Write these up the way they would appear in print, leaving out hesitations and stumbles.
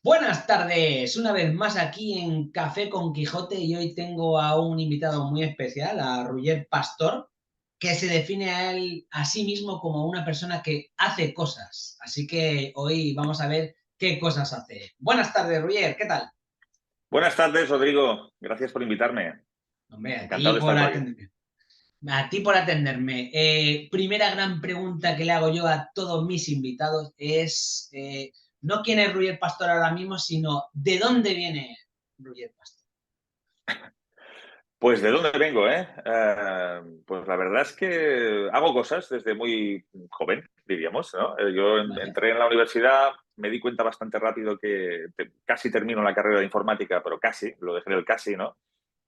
Buenas tardes, una vez más aquí en Café con Quijote y hoy tengo a un invitado muy especial, a Roger Pastor, que se define a él a sí mismo como una persona que hace cosas. Así que hoy vamos a ver qué cosas hace. Buenas tardes, Roger, ¿qué tal? Buenas tardes, Rodrigo. Gracias por invitarme. Hombre, Encantado de estar por aquí. A ti por atenderme. Primera gran pregunta que le hago yo a todos mis invitados es no quién es Roger Pastor ahora mismo, sino ¿de dónde viene Roger Pastor? Pues ¿de dónde vengo, eh? Pues la verdad es que hago cosas desde muy joven, diríamos, ¿no? Yo ¿Vale? entré en la universidad, me di cuenta bastante rápido que casi termino la carrera de informática, pero casi, lo dejé en el casi, ¿no?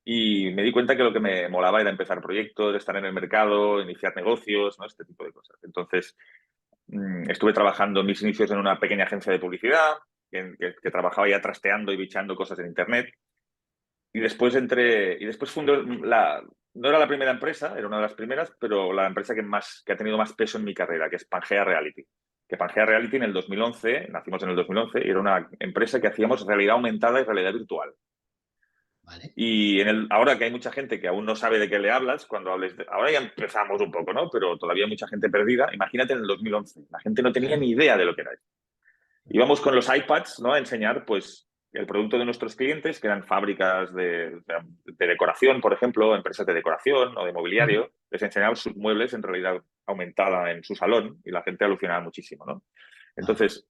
Y me di cuenta que lo que me molaba era empezar proyectos, estar en el mercado, iniciar negocios, ¿no? Este tipo de cosas. Entonces, estuve trabajando en mis inicios en una pequeña agencia de publicidad, que trabajaba ya trasteando y bichando cosas en Internet. Y después fundé no era la primera empresa, era una de las primeras, pero la empresa que ha tenido más peso en mi carrera, que es Pangea Reality. Que Pangea Reality en el 2011, nacimos en el 2011, y era una empresa que hacíamos realidad aumentada y realidad virtual. ¿Vale? Y ahora que hay mucha gente que aún no sabe de qué le hablas, ahora ya empezamos un poco, ¿no? Pero todavía hay mucha gente perdida. Imagínate en el 2011, la gente no tenía Claro. ni idea de lo que era. Íbamos con los iPads, ¿no? A enseñar, pues, el producto de nuestros clientes, que eran fábricas de decoración, por ejemplo, empresas de decoración o de Ujú. mobiliario. Les enseñábamos sus muebles en realidad aumentada en su salón y la gente alucinaba muchísimo, ¿no? Vale. Entonces,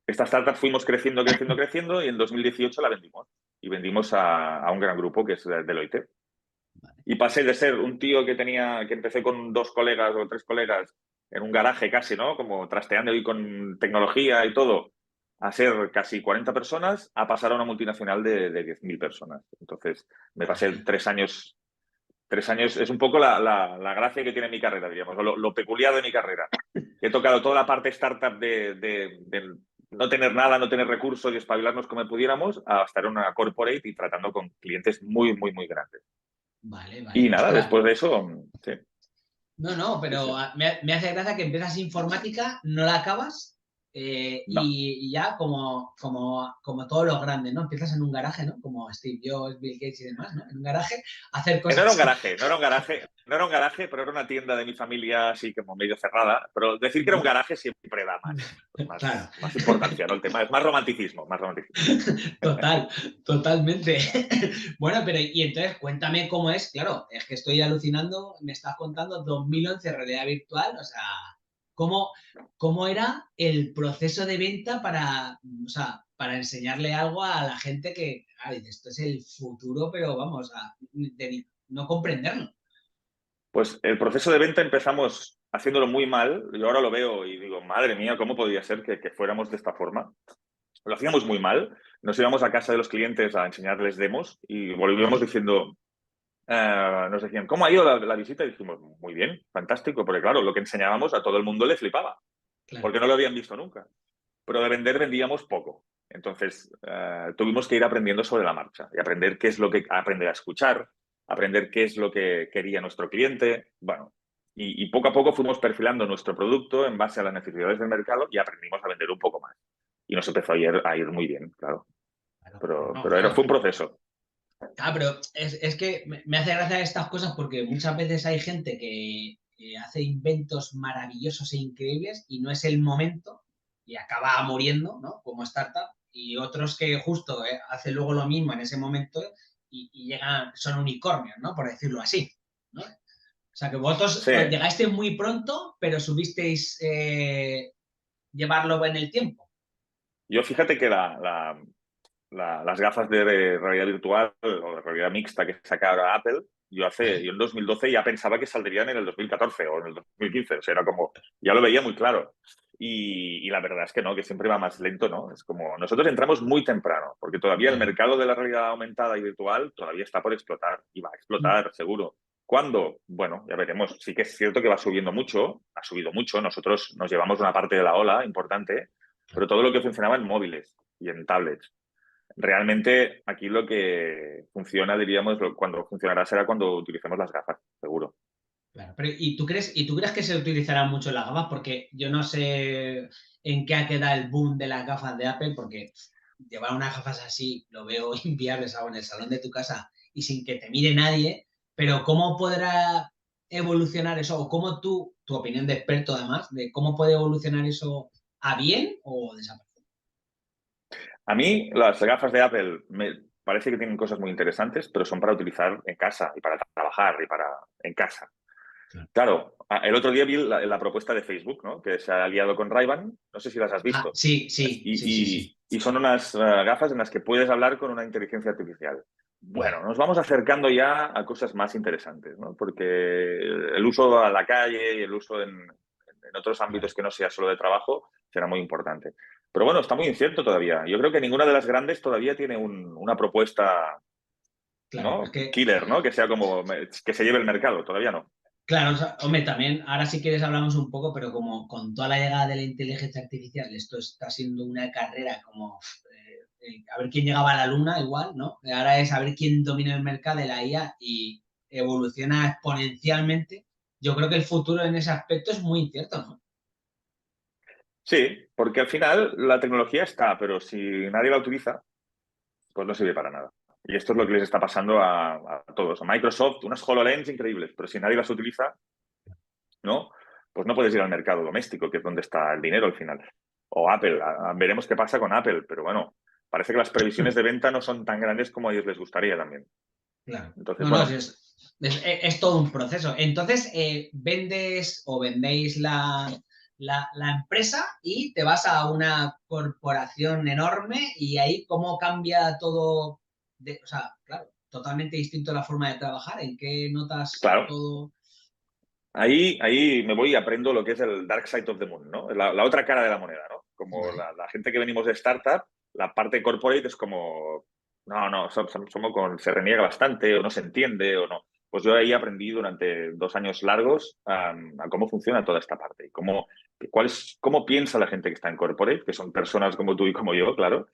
esta startup fuimos creciendo, creciendo, creciendo y en 2018 la vendimos. Y vendimos a un gran grupo que es Deloitte. Vale. Y pasé de ser un tío que empecé con dos colegas o tres colegas en un garaje casi, ¿no? Como trasteando ahí con tecnología y todo, a ser casi 40 personas, a pasar a una multinacional de 10.000 personas. Entonces, me pasé Vale. 3 años. 3 años es un poco la gracia que tiene mi carrera, diríamos, lo peculiar de mi carrera. He tocado toda la parte startup de no tener nada, no tener recursos y espabilarnos como pudiéramos, a estar en una corporate y tratando con clientes muy, muy, muy grandes. Vale, Y vale. nada, Ostras. después de eso, sí, No, no, sí, sí. pero me hace gracia que empiezas informática, no la acabas No, y ya como todos los grandes, ¿no? Empiezas en un garaje, ¿no? Como Steve Jobs, Bill Gates y demás, ¿no? En un garaje, a hacer no era un cosas. garaje, no era un garaje, no era un garaje, pero era una tienda de mi familia así como medio cerrada. Pero decir que era un Ujú. garaje siempre da Claro, más importancia, ¿no? El tema es más romanticismo, más romanticismo. total, totalmente. Bueno, pero y entonces cuéntame cómo es, claro, es que estoy alucinando, me estás contando 2011 realidad virtual, o sea, ¿cómo, cómo era el proceso de venta para, o sea, para enseñarle algo a la gente que, dice, esto es el futuro, pero vamos, no comprenderlo. Pues el proceso de venta empezamos haciéndolo muy mal. Yo ahora lo veo y digo, madre mía, ¿cómo podría ser que fuéramos de esta forma? Lo hacíamos muy mal. Nos íbamos a casa de los clientes a enseñarles demos y volvíamos ¿Vale? diciendo, nos decían, ¿cómo ha ido la visita? Y dijimos, muy bien, fantástico, porque claro, lo que enseñábamos a todo el mundo le flipaba, Claro. porque no lo habían visto nunca. Pero de vender vendíamos poco. Entonces, tuvimos que ir aprendiendo sobre la marcha y aprender qué es lo que, aprender a escuchar, aprender qué es lo que quería nuestro cliente. Bueno, y poco a poco fuimos perfilando nuestro producto en base a las necesidades del mercado y aprendimos a vender un poco más. Y nos empezó a ir muy bien, claro. Claro, Pero, no, pero era, claro. fue un proceso. Pero es que me hace gracia estas cosas porque muchas veces hay gente que hace inventos maravillosos e increíbles y no es el momento y acaba muriendo, ¿no? Como startup. Y otros que justo hacen luego lo mismo en ese momento y llegan, son unicornios, ¿no? Por decirlo así, ¿no? O sea que vosotros Sí, llegasteis muy pronto, pero subisteis llevarlo en el tiempo. yo fíjate que las gafas de realidad virtual o de realidad mixta que saca ahora Apple, ¿Vale? yo en 2012 ya pensaba que saldrían en el 2014 o en el 2015. O sea, era como, ya lo veía muy claro. Y la verdad es que no, que siempre va más lento, ¿no? Es como, nosotros entramos muy temprano, porque todavía el Vale. mercado de la realidad aumentada y virtual todavía está por explotar y va a explotar, seguro. ¿Cuándo? Bueno, ya veremos. Sí que es cierto que va subiendo mucho, ha subido mucho. Nosotros nos llevamos una parte de la ola importante, pero todo lo que funcionaba en móviles y en tablets. Realmente aquí lo que funciona, diríamos, cuando funcionará será cuando utilicemos las gafas, seguro. Claro, pero ¿y tú crees que se utilizarán mucho las gafas? Porque yo no sé en qué ha quedado el boom de las gafas de Apple, porque llevar unas gafas así lo veo inviable, ¿sabes? En el salón de tu casa y sin que te mire nadie, pero ¿cómo podrá evolucionar eso? O cómo tú, tu opinión de experto además, de cómo puede evolucionar eso a bien o desaparecer. A mí las gafas de Apple me parece que tienen cosas muy interesantes, pero son para utilizar en casa y para trabajar y para en casa. Claro. Claro, el otro día vi la propuesta de Facebook, ¿no? Que se ha aliado con Ray-Ban, no sé si las has Ah, visto. sí, sí, sí, sí, sí. Y son unas gafas en las que puedes hablar con una inteligencia artificial. Guau. Bueno, nos vamos acercando ya a cosas más interesantes, ¿no? Porque el uso a la calle y el uso en otros Claro, ámbitos que no sea solo de trabajo será muy importante. Pero bueno, está muy incierto todavía. Yo creo que ninguna de las grandes todavía tiene una propuesta, claro, es ¿no? que Killer, ¿no? Que sea como que se lleve el mercado. Todavía no. claro, o sea, hombre, también, ahora si quieres hablamos un poco, pero como con toda la llegada de la inteligencia artificial, esto está siendo una carrera como a ver quién llegaba a la luna igual, ¿no? Ahora es a ver quién domina el mercado de la IA y evoluciona exponencialmente. Yo creo que el futuro en ese aspecto es muy incierto, ¿no? Sí, porque al final la tecnología está, pero si nadie la utiliza, pues no sirve para nada. Y esto es lo que les está pasando a todos. A Microsoft, unas HoloLens increíbles, pero si nadie las utiliza, ¿no? Pues no puedes ir al mercado doméstico, que es donde está el dinero al final. O Apple, veremos qué pasa con Apple, pero bueno, parece que las previsiones de venta no son tan grandes como a ellos les gustaría también. Claro. Entonces, No, no, bueno, es todo un proceso. Entonces, vendes o vendéis la empresa y te vas a una corporación enorme y ahí cómo cambia todo, o sea, claro, totalmente distinto la forma de trabajar, en qué notas claro, todo. ahí me voy y aprendo lo que es el dark side of the moon, ¿no? La otra cara de la moneda, ¿no? Como Vale. la gente que venimos de startup, la parte corporate es como, no, no, se reniega bastante o no se entiende o no. Pues yo ahí aprendí durante 2 años largos a cómo funciona toda esta parte y cómo piensa la gente que está en corporate, que son personas como tú y como yo, claro.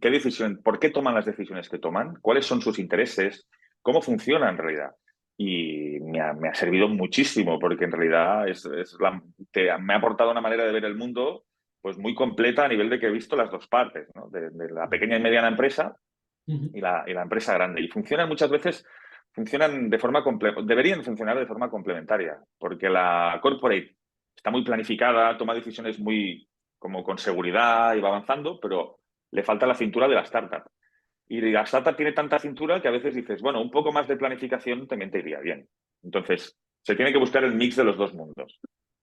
¿Qué decisión, por qué toman las decisiones que toman? ¿Cuáles son sus intereses? ¿Cómo funciona en realidad? Y me ha servido muchísimo porque en realidad me ha aportado una manera de ver el mundo pues muy completa a nivel de que he visto las dos partes, ¿no? De la pequeña y mediana empresa Ujú. y la empresa grande. Y funcionan muchas veces, funcionan de forma deberían funcionar de forma complementaria, porque la corporate está muy planificada, toma decisiones muy como con seguridad y va avanzando, pero le falta la cintura de la startup. Y la startup tiene tanta cintura que a veces dices, bueno, un poco más de planificación también te iría bien. Entonces, se tiene que buscar el mix de los dos mundos.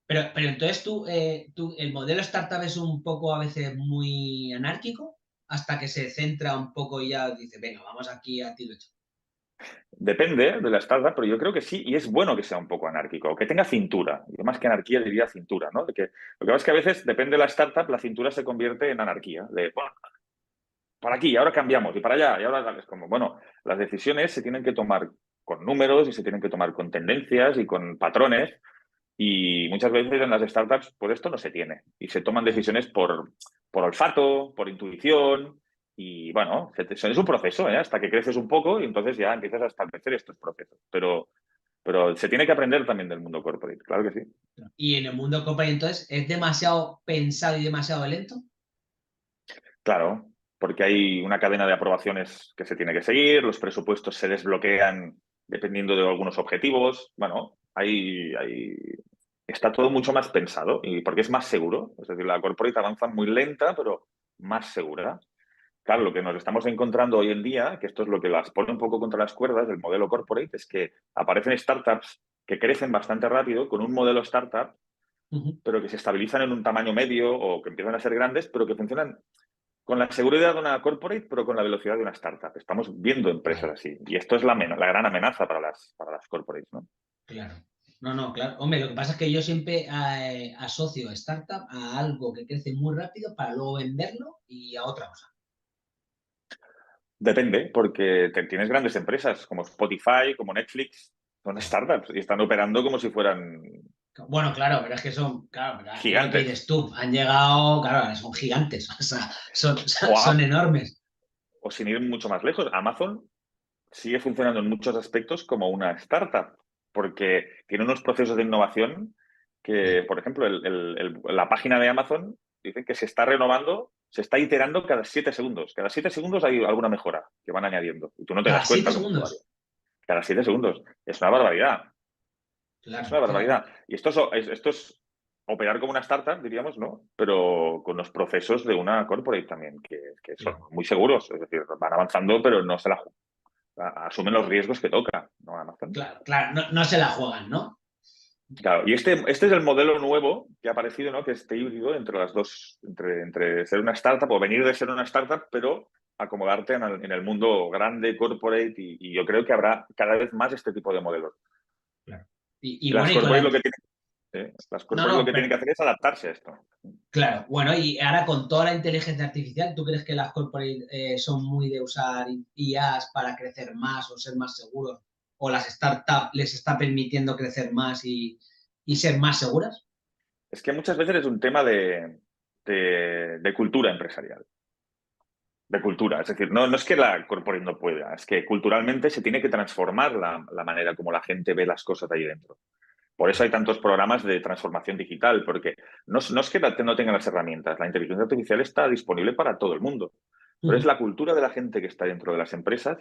Pero entonces el modelo startup es un poco a veces muy anárquico hasta que se centra un poco y ya dice, venga, vamos aquí a tiro hecho. Depende de la startup, pero yo creo que sí, y es bueno que sea un poco anárquico, que tenga cintura. Yo más que anarquía diría cintura, ¿no? Lo que pasa es que a veces, depende de la startup, la cintura se convierte en anarquía. De, bueno, para aquí, ahora cambiamos, y para allá, y ahora es como, bueno, las decisiones se tienen que tomar con números y se tienen que tomar con tendencias y con patrones. Y muchas veces en las startups, pues esto no se tiene. Y se toman Claro. decisiones por olfato, por intuición. Y bueno, es un proceso, ¿eh? Hasta que creces un poco y entonces ya empiezas a establecer estos procesos. Pero se tiene que aprender también del mundo corporate, claro que sí. Y en el mundo corporate, entonces, ¿es demasiado pensado y demasiado lento? Claro, porque hay una cadena de aprobaciones que se tiene que seguir, los presupuestos se desbloquean dependiendo de algunos objetivos. Bueno, está todo mucho más pensado y porque es más seguro. Es decir, la corporate avanza muy lenta, pero más segura. Claro, lo que nos estamos encontrando hoy en día, que esto es lo que las pone un poco contra las cuerdas del modelo corporate, es que aparecen startups que crecen bastante rápido con un modelo startup, Ujú. pero que se estabilizan en un tamaño medio o que empiezan a ser grandes, pero que funcionan con la seguridad de una corporate, pero con la velocidad de una startup. Estamos viendo empresas Claro, así. Y esto es la gran amenaza para las corporates, ¿no? claro. No, no, claro. Hombre, lo que pasa es que yo siempre asocio startup a algo que crece muy rápido para luego venderlo y a otra cosa. Depende, porque tienes grandes empresas como Spotify, como Netflix, son Claro. startups y están operando como si fueran Bueno, claro, pero es que son, claro, es lo que gigantes. dices tú, han llegado, claro, son gigantes, o sea, O, son enormes. o sin ir mucho más lejos, Amazon sigue funcionando en muchos aspectos como una startup, porque tiene unos procesos de innovación que, Sí, por ejemplo, la página de Amazon dicen que se está renovando se está iterando cada 7 segundos. Cada 7 segundos hay alguna mejora que van añadiendo y tú no te Cada das cuenta siete como usuario. segundos. Cada 7 segundos. Es una barbaridad. Es Claro, una claro. barbaridad. Y esto es operar como una startup, diríamos, ¿no? Pero con los procesos de una corporate también, que son Claro, muy seguros. Es decir, van avanzando, pero no se la asumen los riesgos que toca, ¿no? Amazon. claro, claro. No, no se la juegan, ¿no? Claro, y este es el modelo nuevo que ha aparecido, ¿no? Que es este híbrido entre las dos, entre ser una startup o venir de ser una startup, pero acomodarte en el mundo grande, corporate, y yo creo que habrá cada vez más este tipo de modelos. Claro. Y Las bueno, y con corporates la... lo que tienen, las No, corporates lo no, que tienen que hacer es adaptarse a esto. claro. Bueno, y ahora con toda la inteligencia artificial, ¿tú crees que las corporate son muy de usar IAs para crecer más o ser más seguros? ¿O las startups les está permitiendo crecer más y ser más seguras? Es que muchas veces es un tema de cultura empresarial, de cultura. Es decir, no es que la corporate no pueda, es que culturalmente se tiene que transformar la manera como la gente ve las cosas de ahí dentro. Por eso hay tantos programas de transformación digital, porque no es que no tengan las herramientas, la inteligencia artificial está disponible para todo el mundo, pero es Ujú. la cultura de la gente que está dentro de las empresas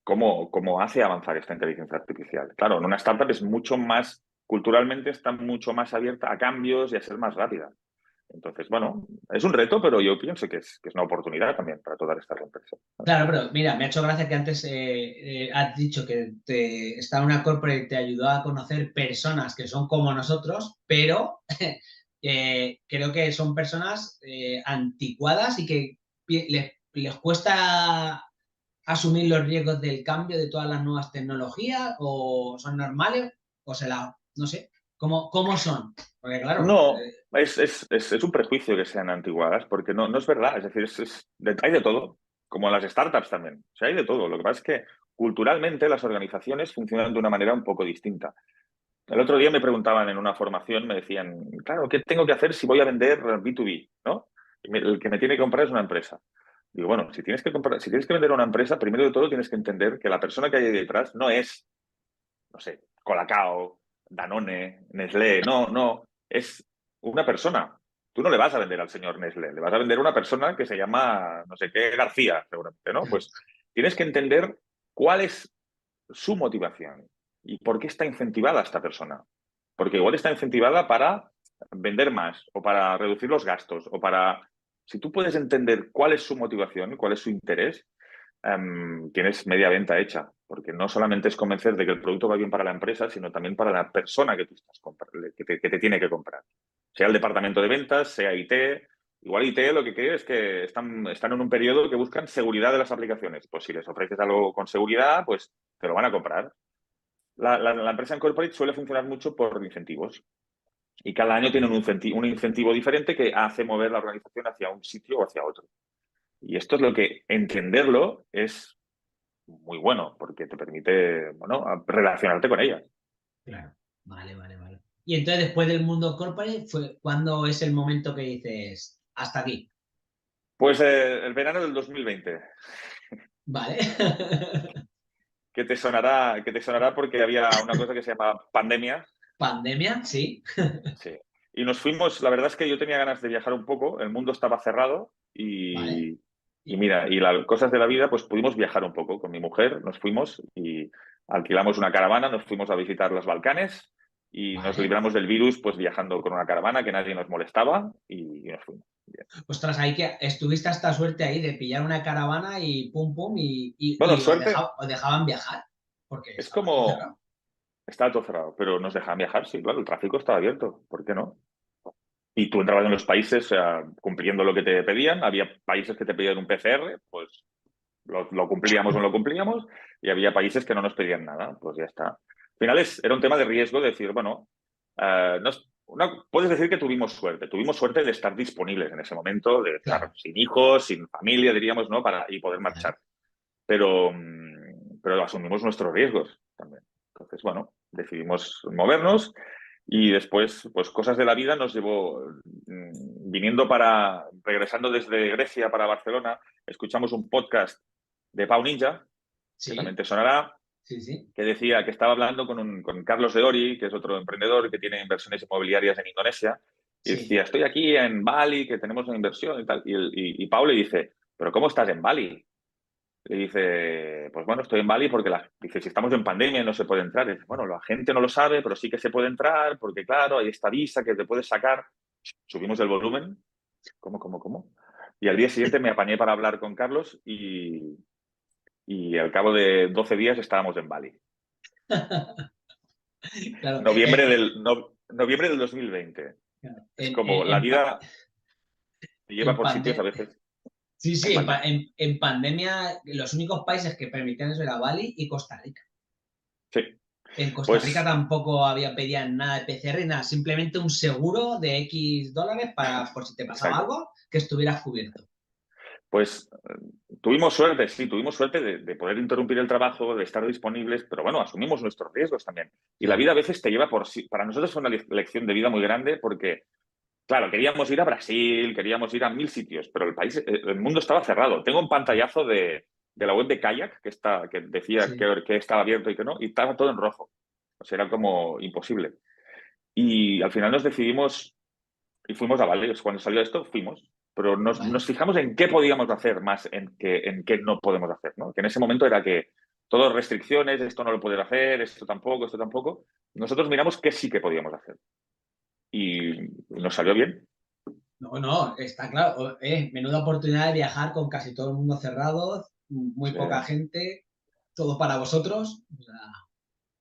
cómo hace avanzar esta inteligencia artificial. Claro, en una startup es mucho más, culturalmente está mucho más abierta a cambios y a ser más rápida. Entonces, bueno, es un reto, pero yo pienso que es una oportunidad también para todas estas empresas. Claro, pero mira, me ha hecho gracia que antes has dicho que está en una corporate te ayudó a conocer personas que son como nosotros, pero creo que son personas anticuadas y que les cuesta asumir los riesgos del cambio de todas las nuevas tecnologías o son normales o no sé, ¿cómo son? Porque claro, No, es un prejuicio que sean antiguadas, porque no es verdad. Es decir, hay de todo, como en las startups también. O sea, hay de todo. Lo que pasa es que culturalmente las organizaciones funcionan de una manera un poco distinta. El otro día me preguntaban en una formación, me decían, claro, ¿qué tengo que hacer si voy a vender B2B? ¿No? El que me tiene que comprar es una empresa. Digo, bueno, si tienes que vender a una empresa, primero de todo tienes que entender que la persona que hay detrás no es, no sé, Colacao, Danone, Nestlé, no, es una persona. Tú no le vas a vender al señor Nestlé, le vas a vender a una persona que se llama, no sé qué, García, seguramente, ¿no? Pues tienes que entender cuál es su motivación y por qué está incentivada esta persona. Porque igual está incentivada para vender más o para reducir los gastos o para... Si tú puedes entender cuál es su motivación, cuál es su interés, tienes media venta hecha, porque no solamente es convencer de que el producto va bien para la empresa, sino también para la persona que tú estás que te tiene que comprar. Sea el departamento de ventas, sea IT. Igual IT lo que quiere es que están en un periodo que buscan seguridad de las aplicaciones. Pues si les ofreces algo con seguridad, pues te lo van a comprar. La empresa en corporate suele funcionar mucho por incentivos. Y cada año tienen un incentivo diferente que hace mover la organización hacia un sitio o hacia otro. Y esto es lo que entenderlo es muy bueno, porque te permite, bueno, relacionarte con ellas. claro, vale, vale, vale. Y entonces después del mundo corporate, ¿cuándo es el momento que dices hasta aquí? Pues el verano del 2020, Vale. que te sonará porque había una cosa que se llama pandemia. Pandemia, sí. Sí. Y nos fuimos, la verdad es que yo tenía ganas de viajar un poco, el mundo estaba cerrado Vale. y mira, y las cosas de la vida, pues pudimos viajar un poco con mi mujer, nos fuimos y alquilamos una caravana, nos fuimos a visitar los Balcanes y nos Vale. libramos del virus pues viajando con una caravana que nadie nos molestaba y nos fuimos. Bien. Ostras, ahí que estuviste hasta suerte ahí de pillar una caravana y pum, pum, Bueno, y suerte, os dejaban viajar, porque es estaba todo como, cerrado. estaba todo cerrado, pero nos dejaban viajar, sí, claro, el tráfico estaba abierto, ¿por qué no? Y tú entrabas en los países, o sea, cumpliendo lo que te pedían. Había países que te pedían un PCR, pues lo cumplíamos o no lo cumplíamos, y había países que no nos pedían nada, pues ya está. Al final era un tema de riesgo de decir, bueno, puedes decir que tuvimos suerte de estar disponibles en ese momento, de estar Claro. sin hijos, sin familia, diríamos, ¿no? Y poder Vale. marchar. Pero asumimos nuestros riesgos también. Entonces, bueno, decidimos movernos y después, pues cosas de la vida nos llevó, regresando desde Grecia para Barcelona, escuchamos un podcast de Pau Ninja, que también Sí, te sonará, sí, sí. que decía que estaba hablando con Carlos de Ori, que es otro emprendedor que tiene inversiones inmobiliarias en Indonesia, Y sí. decía, estoy aquí en Bali, que tenemos una inversión y tal. Y Pau le dice, ¿pero cómo estás en Bali? Le dice, pues bueno, estoy en Bali porque dice, si estamos en pandemia no se puede entrar. Y dice, bueno, la gente no lo sabe, pero sí que se puede entrar porque, claro, hay esta visa que te puedes sacar. Subimos el volumen. ¿Cómo? Y al día siguiente me apañé para hablar con Carlos y al cabo de 12 días estábamos en Bali. Claro, Noviembre del 2020. claro. Es como la vida te lleva En por sitios a pande- veces sí, en sí, Bali. en pandemia los únicos países que permitían eso era Bali y Costa Rica. Sí, En Costa Rica pues, tampoco pedían nada de PCR, nada, simplemente un seguro de X dólares para, por si te pasaba exacto. algo, que estuvieras cubierto. Pues tuvimos suerte, sí, tuvimos suerte de poder interrumpir el trabajo, de estar disponibles, pero bueno, asumimos nuestros riesgos también. Y la Claro, vida a veces te lleva por sí. Para nosotros fue una lección de vida muy grande porque, claro, queríamos ir a Brasil, queríamos ir a 1000 sitios, pero el mundo estaba cerrado. Tengo un pantallazo de la web de Kayak que decía sí. que estaba abierto y que no, y estaba todo en rojo. O sea, era como imposible. Y al final nos decidimos y fuimos a Bali. Cuando salió esto, fuimos. Pero nos Vale. fijamos en qué podíamos hacer más en qué no podemos hacer, ¿no? Que en ese momento era que todo restricciones, esto no lo puedes hacer, esto tampoco, esto tampoco. Nosotros miramos qué sí que podíamos hacer. Y nos salió bien. No, no, está claro. Menuda oportunidad de viajar con casi todo el mundo cerrado, muy Sí. poca gente, todo para vosotros. O sea,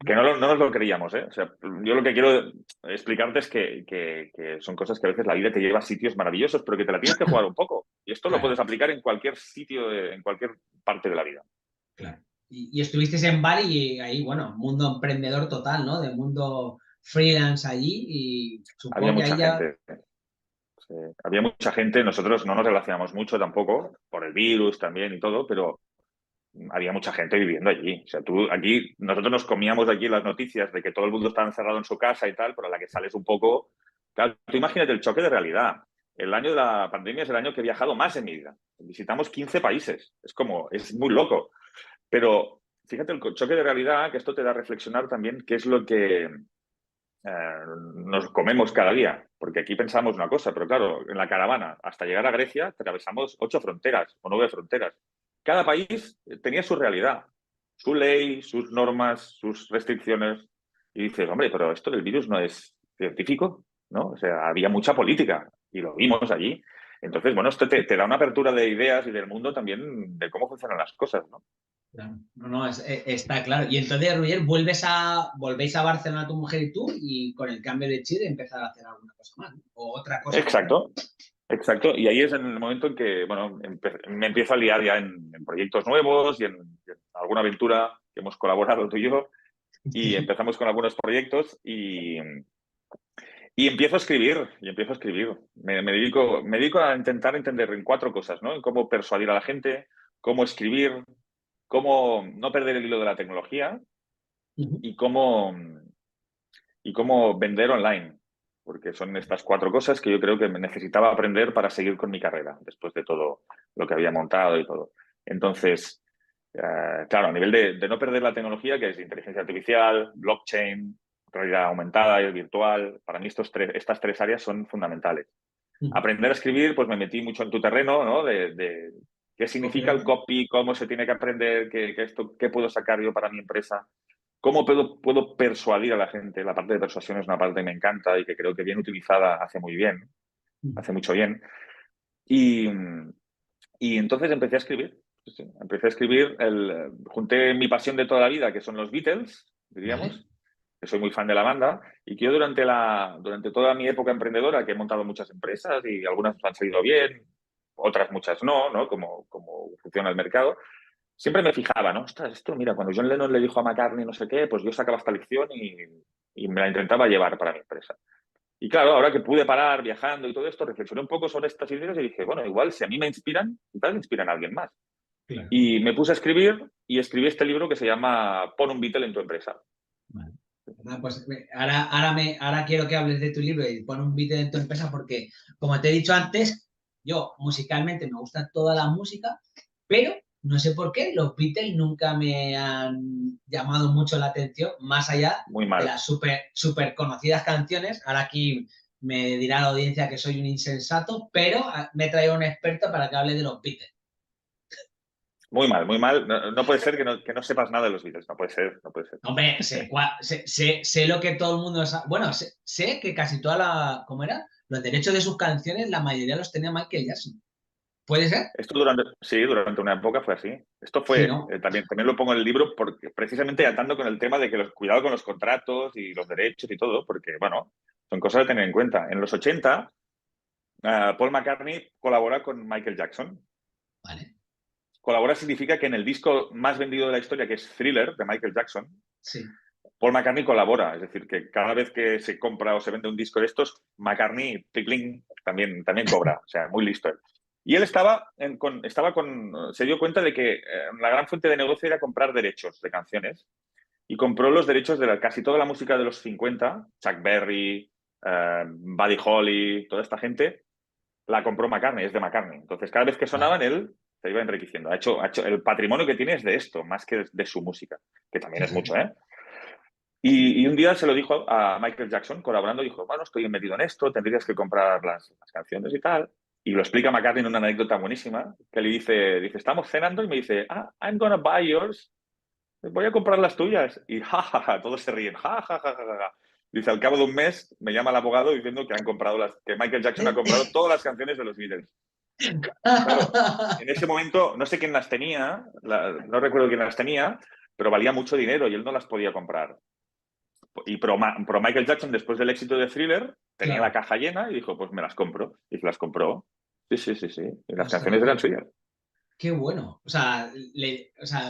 Que no nos lo creíamos, ¿eh? O sea, yo lo que quiero explicarte es que son cosas que a veces la vida te lleva a sitios maravillosos, pero que te la tienes que jugar un poco. Y esto lo claro, puedes aplicar en cualquier sitio, en cualquier parte de la vida. claro. Y estuvisteis en Bali y ahí, bueno, mundo emprendedor total, ¿no? De mundo freelance allí y Había supongo que mucha ahí ya, gente. Sí. Había mucha gente, nosotros no nos relacionamos mucho tampoco, por el virus también y todo, pero había mucha gente viviendo allí. O sea, nosotros nos comíamos de aquí las noticias de que todo el mundo estaba encerrado en su casa y tal, pero a la que sales un poco. Claro, tú imagínate el choque de realidad. El año de la pandemia es el año que he viajado más en mi vida. Visitamos 15 países. Es muy loco. Pero fíjate el choque de realidad, que esto te da a reflexionar también qué es lo que nos comemos cada día. Porque aquí pensamos una cosa, pero claro, en la caravana, hasta llegar a Grecia, atravesamos 8 fronteras o 9 fronteras. Cada país tenía su realidad, su ley, sus normas, sus restricciones. Y dices, hombre, pero esto del virus no es científico, ¿no? O sea, había mucha política y lo vimos allí. Entonces, bueno, esto te da una apertura de ideas y del mundo también de cómo funcionan las cosas, ¿no? claro, no, no, está claro. Y entonces, Roger, volvéis a Barcelona tu mujer y tú y con el cambio de chip empezar a hacer alguna cosa más, ¿no? O otra cosa diferente. Exacto, exacto. Y ahí es en el momento en que, bueno, me empiezo a liar ya en proyectos nuevos y en alguna aventura que hemos colaborado tú y yo. Y empezamos con algunos proyectos y empiezo a escribir, Me dedico a intentar entender en 4 cosas, ¿no? En cómo persuadir a la gente, cómo escribir, cómo no perder el hilo de la tecnología Ujú. y cómo vender online. Porque son estas 4 cosas que yo creo que me necesitaba aprender para seguir con mi carrera, después de todo lo que había montado y todo. Entonces, claro, a nivel de no perder la tecnología, que es inteligencia artificial, blockchain, realidad aumentada y virtual, para mí estas 3 áreas son fundamentales. Ujú. Aprender a escribir, pues me metí mucho en tu terreno, ¿no? De qué significa el Copywriter. copy, cómo se tiene que aprender, qué puedo sacar yo para mi empresa. ¿Cómo puedo persuadir a la gente? La parte de persuasión es una parte que me encanta y que creo que bien utilizada hace muy bien, Ujú. hace mucho bien. Y, y entonces empecé a escribir. Sí, sí. Empecé a escribir, junté mi pasión de toda la vida, que son los Beatles, Vale. diríamos, que soy muy fan de la banda, y que yo durante toda mi época emprendedora, que he montado muchas empresas y algunas han salido bien, otras muchas no, como funciona el mercado, siempre me fijaba, ¿no? Ostras, esto, mira, cuando John Lennon le dijo a McCartney no sé qué, pues yo sacaba esta lección y me la intentaba llevar para mi empresa. Y claro, ahora que pude parar viajando y todo esto, reflexioné un poco sobre estas ideas y dije, bueno, igual si a mí me inspiran, tal inspiran a alguien más. Claro. Y me puse a escribir y escribí este libro que se llama Pon un Beatle en tu empresa. Vale. Ah, pues ahora quiero que hables de tu libro y pon un vídeo en tu empresa porque, como te he dicho antes, yo musicalmente me gusta toda la música, pero no sé por qué los Beatles nunca me han llamado mucho la atención, más allá Muy de mal. las super conocidas canciones. Ahora aquí me dirá la audiencia que soy un insensato, pero me he traído un experto para que hable de los Beatles. Muy mal, muy mal. No, no puede ser que no sepas nada de los Beatles. No puede ser, no puede ser. Hombre, sé lo que todo el mundo sabe. Bueno, sé que casi toda la. ¿Cómo era? Los derechos de sus canciones, la mayoría los tenía Michael Jackson. ¿Puede ser? Esto sí, durante una época fue así. Esto Sí, fue, ¿no? también lo pongo en el libro porque precisamente atando con el tema de que cuidado con los contratos y los derechos y todo, porque, bueno, son cosas a tener en cuenta. En los 80, Paul McCartney colabora con Michael Jackson. Vale. Colabora significa que en el disco más vendido de la historia, que es Thriller, de Michael Jackson, Sí. Paul McCartney colabora. Es decir, que cada vez que se compra o se vende un disco de estos, McCartney, pling, también cobra. O sea, muy listo él. Y él se dio cuenta de que la gran fuente de negocio era comprar derechos de canciones y compró los derechos de casi toda la música de los 50, Chuck Berry, Buddy Holly, toda esta gente, la compró McCartney, es de McCartney. Entonces, cada vez que Vale. sonaban, él se iba enriqueciendo. El patrimonio que tiene es de esto, más que de su música, que también es mucho, Fíjate. ¿eh? Y un día se lo dijo a Michael Jackson, colaborando, dijo, bueno, estoy metido en esto, tendrías que comprar las canciones y tal. Y lo explica McCartney en una anécdota buenísima, que le dice, estamos cenando y me dice, I'm gonna buy yours, voy a comprar las tuyas. Y jajaja, todos se ríen, jajaja. Dice, al cabo de un mes me llama el abogado diciendo que Michael Jackson ha comprado todas las canciones de los Beatles. Claro, en ese momento no sé quién las tenía, no recuerdo quién las tenía, pero valía mucho dinero y él no las podía comprar. Pero Michael Jackson, después del éxito de Thriller, tenía la Claro. caja llena y dijo, pues me las compro. Y se las compró. Sí, sí, sí, sí. Y las Ostras, canciones eran suyas. qué bueno. O sea,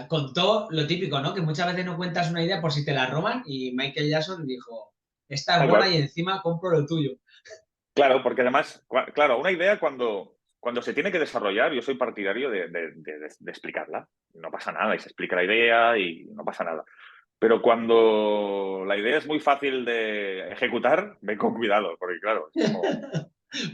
contó lo típico, ¿no? Que muchas veces no cuentas una idea por si te la roban y Michael Jackson dijo, esta es Tal buena cual. y encima compro lo tuyo. Claro, porque además, claro, una idea cuando se tiene que desarrollar, yo soy partidario de explicarla. No pasa nada, y se explica la idea y no pasa nada. Pero cuando la idea es muy fácil de ejecutar, ven con cuidado, porque claro, es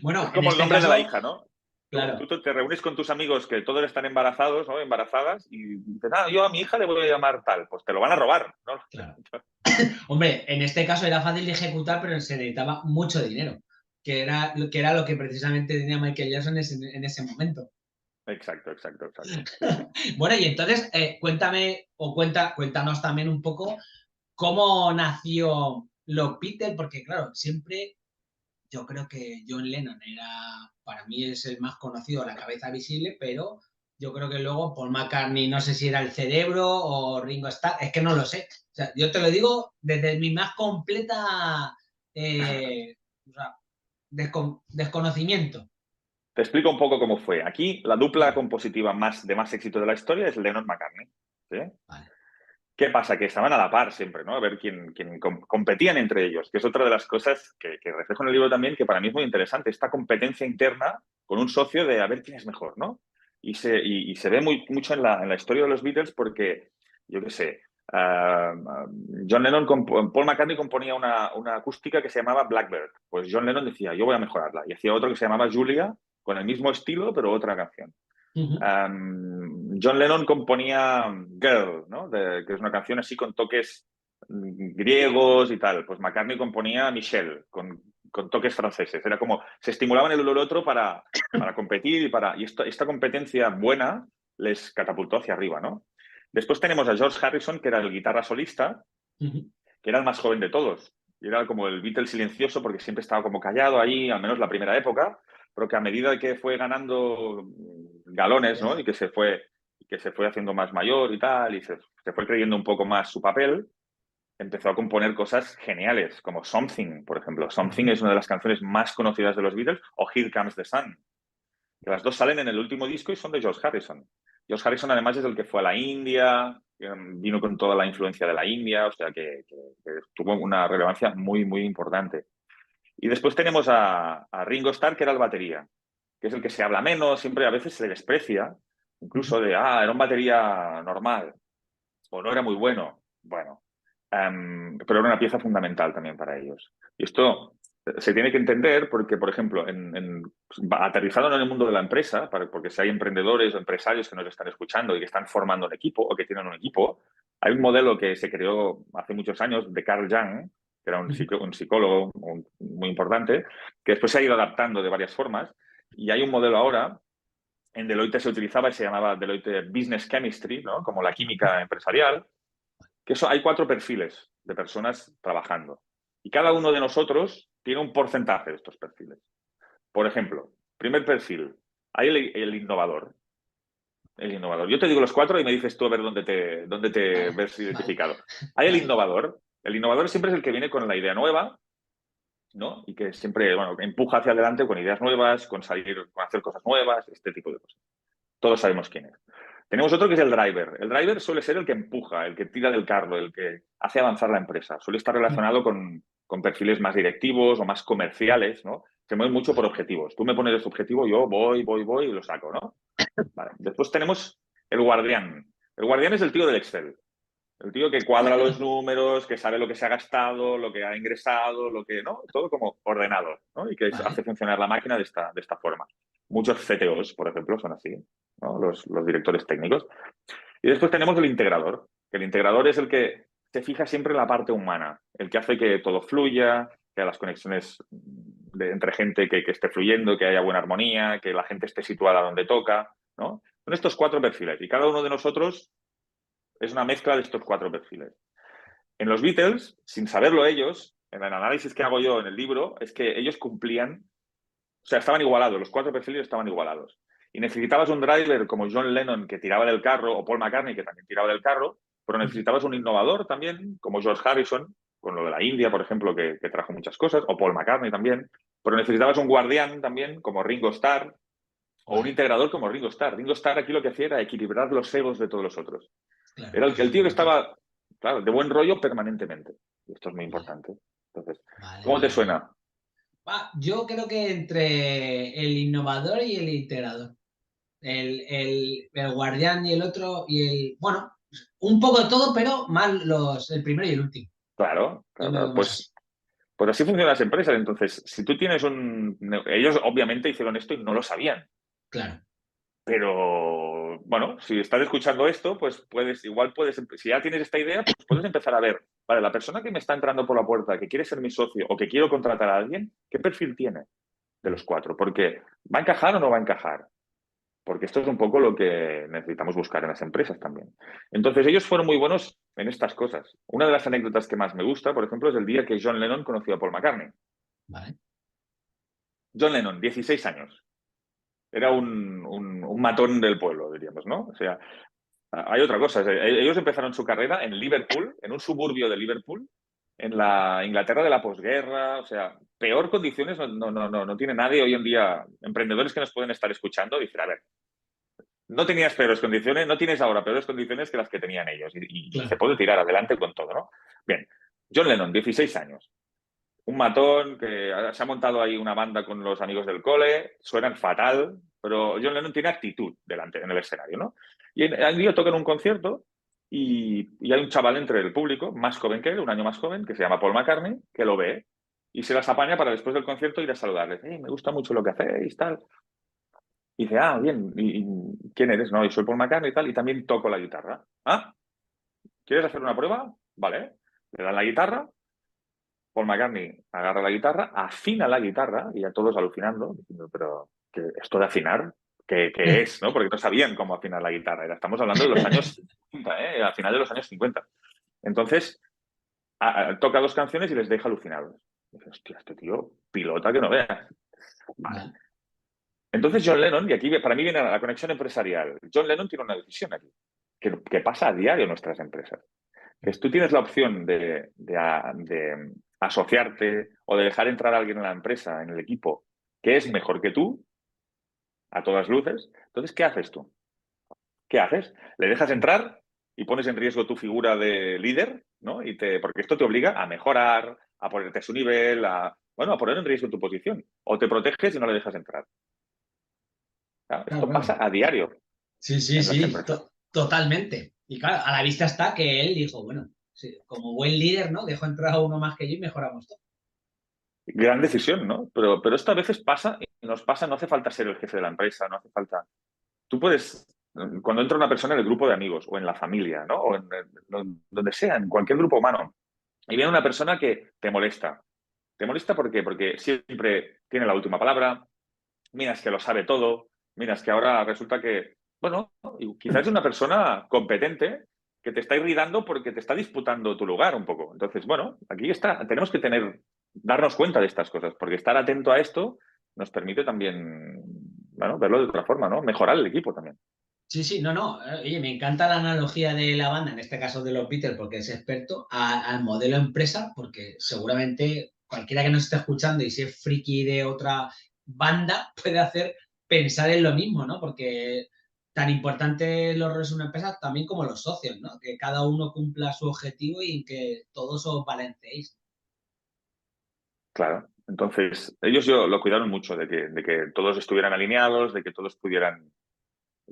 Bueno, en como el este nombre de la caso, hija, ¿no? claro. Tú te reúnes con tus amigos que todos están embarazados, ¿no? Embarazadas, y dices, yo a mi hija le voy a llamar tal. Pues te lo van a robar, ¿no? Claro. Hombre, en este caso era fácil de ejecutar, pero se necesitaba mucho dinero, que era lo que precisamente tenía Michael Jackson en ese momento. Exacto, exacto, exacto. Sí, sí. Bueno, y entonces cuéntame o cuéntanos también un poco cómo nació los Beatles, porque claro, siempre yo creo que John Lennon era, para mí es el más conocido, la cabeza visible, pero yo creo que luego Paul McCartney, no sé si era el cerebro o Ringo Starr, es que no lo sé. O sea, yo te lo digo desde mi más completa o sea, desconocimiento. Te explico un poco cómo fue. Aquí la dupla Venga, compositiva de más éxito de la historia es Lennon-McCartney. ¿Sí? vale. ¿Qué pasa? Que estaban a la par siempre, ¿no? A ver quién competían entre ellos, que es otra de las cosas que reflejo en el libro también, que para mí es muy interesante, esta competencia interna con un socio de a ver quién es mejor, ¿no? Y se ve mucho en la historia de los Beatles porque, yo qué sé, John Lennon, Paul McCartney componía una acústica que se llamaba Blackbird. Pues John Lennon decía, yo voy a mejorarla. Y hacía otro que se llamaba Julia, con el mismo estilo, pero otra canción. Uh -huh. John Lennon componía Girl, ¿no? Que es una canción así con toques griegos y tal. Pues McCartney componía Michelle, con toques franceses. Era como, se estimulaban el uno al otro para competir y esta competencia buena les catapultó hacia arriba, ¿no? Después tenemos a George Harrison, que era el guitarra solista, Uh -huh. que era el más joven de todos. Y era como el Beatle silencioso porque siempre estaba como callado ahí, al menos la primera época, pero que a medida que fue ganando galones, ¿no? Y que se fue haciendo más mayor y tal, y se fue creyendo un poco más su papel, empezó a componer cosas geniales, como Something, por ejemplo. Uh Something -huh. es una de las canciones más conocidas de los Beatles, o Here Comes the Sun, que las dos salen en el último disco y son de George Harrison. George Harrison además es el que fue a la India, vino con toda la influencia de la India, o sea que tuvo una relevancia muy, muy importante. Y después tenemos a Ringo Starr, que era el batería, que es el que se habla menos, siempre a veces se le desprecia, Uh incluso -huh. era un batería normal, o no era muy bueno. Bueno, pero era una pieza fundamental también para ellos. Y esto se tiene que entender porque, por ejemplo, aterrizado en el mundo de la empresa, porque si hay emprendedores o empresarios que nos están escuchando y que están formando un equipo o que tienen un equipo, hay un modelo que se creó hace muchos años de Carl Jung, que era un psicólogo muy importante, que después se ha ido adaptando de varias formas. Y hay un modelo ahora, en Deloitte se utilizaba y se llamaba Deloitte Business Chemistry, ¿no? Como la química empresarial, que eso, hay 4 perfiles de personas trabajando. Y cada uno de nosotros tiene un porcentaje de estos perfiles. Por ejemplo, primer perfil, hay el innovador. El innovador. Yo te digo los 4 y me dices tú a ver dónde te Vale, ves vale, identificado. Hay el vale. innovador. El innovador siempre es el que viene con la idea nueva, ¿no? Y que siempre, bueno, empuja hacia adelante con ideas nuevas, con salir, con hacer cosas nuevas, este tipo de cosas. Todos sabemos quién es. Tenemos otro que es el driver. El driver suele ser el que empuja, el que tira del carro, el que hace avanzar la empresa. Suele estar relacionado con perfiles más directivos o más comerciales, ¿no? Se mueven mucho por Vale. objetivos. Tú me pones este objetivo, yo voy y lo saco, ¿no? Vale. Después tenemos el guardián. El guardián es el tío del Excel. El tío que cuadra los números, que sabe lo que se ha gastado, lo que ha ingresado, lo que, ¿no? Todo como ordenado, ¿no? Y que Vale. hace funcionar la máquina de esta forma. Muchos CTOs, por ejemplo, son así, ¿no? Los directores técnicos. Y después tenemos el integrador, que el integrador es el que se fija siempre en la parte humana, el que hace que todo fluya, que haya las conexiones entre gente que esté fluyendo, que haya buena armonía, que la gente esté situada donde toca, ¿no? Son estos 4 perfiles y cada uno de nosotros es una mezcla de estos 4 perfiles. En los Beatles, sin saberlo ellos, en el análisis que hago yo en el libro, es que ellos cumplían, o sea, estaban igualados, los 4 perfiles estaban igualados. Y necesitabas un driver como John Lennon que tiraba del carro, o Paul McCartney que también tiraba del carro, pero necesitabas un innovador también, como George Harrison, con lo de la India, por ejemplo, que trajo muchas cosas, o Paul McCartney también, pero necesitabas un guardián también, como Ringo Starr, o un Vale. integrador como Ringo Starr. Ringo Starr aquí lo que hacía era equilibrar los egos de todos los otros. Claro, Era que el es tío que fundamental. estaba, claro, de buen rollo permanentemente. Y esto es muy Vale, importante. Entonces, vale, ¿cómo te vale, vale. suena? Yo creo que entre el innovador y el integrador. El guardián y el otro, bueno, un poco de todo, pero más el primero y el último. Claro, Yo claro, me veo claro. más así. Pues así funcionan las empresas. Entonces, si tú tienes un... Ellos obviamente hicieron esto y no lo sabían. Claro, Pero, bueno, si estás escuchando esto, pues igual puedes, si ya tienes esta idea, pues puedes empezar a ver, vale, la persona que me está entrando por la puerta, que quiere ser mi socio o que quiero contratar a alguien, ¿qué perfil tiene de los 4? Porque ¿va a encajar o no va a encajar? Porque esto es un poco lo que necesitamos buscar en las empresas también. Entonces, ellos fueron muy buenos en estas cosas. Una de las anécdotas que más me gusta, por ejemplo, es el día que John Lennon conoció a Paul McCartney. vale. John Lennon, 16 años. Era un matón del pueblo, diríamos, ¿no? O sea, hay otra cosa. Ellos empezaron su carrera en Liverpool, en un suburbio de Liverpool, en la Inglaterra de la posguerra. O sea, peor condiciones no tiene nadie hoy en día. Emprendedores que nos pueden estar escuchando, dicen, a ver, no tenías peores condiciones, no tienes ahora peores condiciones que las que tenían ellos. Y se Claro. puede tirar adelante con todo, ¿no? Bien, John Lennon, 16 años. Un matón que se ha montado ahí una banda con los amigos del cole, suenan fatal, pero John Lennon tiene actitud delante en el escenario, ¿no? Y el día toca en un concierto y hay un chaval entre el público, más joven que él, un año más joven, que se llama Paul McCartney, que lo ve y se las apaña para después del concierto ir a saludarles. Me gusta mucho lo que hacéis, tal. Y dice, bien, ¿y quién eres? No, y soy Paul McCartney y tal, y también toco la guitarra. Ah, ¿quieres hacer una prueba? Vale. Le dan la guitarra, Paul McCartney agarra la guitarra, afina la guitarra, y ya todos alucinando, diciendo, pero ¿qué, esto de afinar? ¿Qué es? ¿No? Porque no sabían cómo afinar la guitarra. Estamos hablando de los años 50, ¿eh? Al final de los años 50. Entonces, toca 2 canciones y les deja alucinados. Dice, hostia, este tío pilota que no veas. Vale. Vale. Entonces John Lennon, y aquí para mí viene la conexión empresarial, John Lennon tiene una decisión aquí, que pasa a diario en nuestras empresas. Que es, tú tienes la opción de asociarte o de dejar entrar a alguien en la empresa, en el equipo, que es mejor que tú, a todas luces. Entonces, ¿qué haces tú? ¿Qué haces? ¿Le dejas entrar y pones en riesgo tu figura de líder? ¿No? Porque esto te obliga a mejorar, a ponerte a su nivel, a poner en riesgo tu posición. O te proteges y no le dejas entrar. ¿Claro? Claro, Esto pasa claro. a diario Sí, sí, en las sí, empresas. totalmente. Y claro, a la vista está que él dijo, bueno, sí, como buen líder, ¿no? Dejo entrar a uno más que yo y mejoramos todo. Gran decisión, ¿no? Pero esto a veces pasa y nos pasa, no hace falta ser el jefe de la empresa, no hace falta. Tú puedes, cuando entra una persona en el grupo de amigos o en la familia, ¿no? O donde sea, en cualquier grupo humano, Y viene una persona que te molesta. ¿Te molesta por qué? Porque siempre tiene la última palabra, miras que lo sabe todo, miras que ahora resulta que, bueno, quizás es una persona competente que te está irritando porque te está disputando tu lugar un poco. Entonces, bueno, aquí está, tenemos que darnos cuenta de estas cosas, porque estar atento a esto nos permite también, bueno, verlo de otra forma, ¿no? Mejorar el equipo también. Sí, sí, no, no. Oye, me encanta la analogía de la banda, en este caso de los Beatles, porque es experto, al modelo empresa, porque seguramente cualquiera que nos esté escuchando y si es friki de otra banda puede hacer pensar en lo mismo, ¿no? Porque tan importante los roles de una empresa también como los socios, ¿no? Que cada uno cumpla su objetivo y que todos os balanceéis. Claro. Entonces, ellos yo lo cuidaron mucho de que todos estuvieran alineados, de que todos pudieran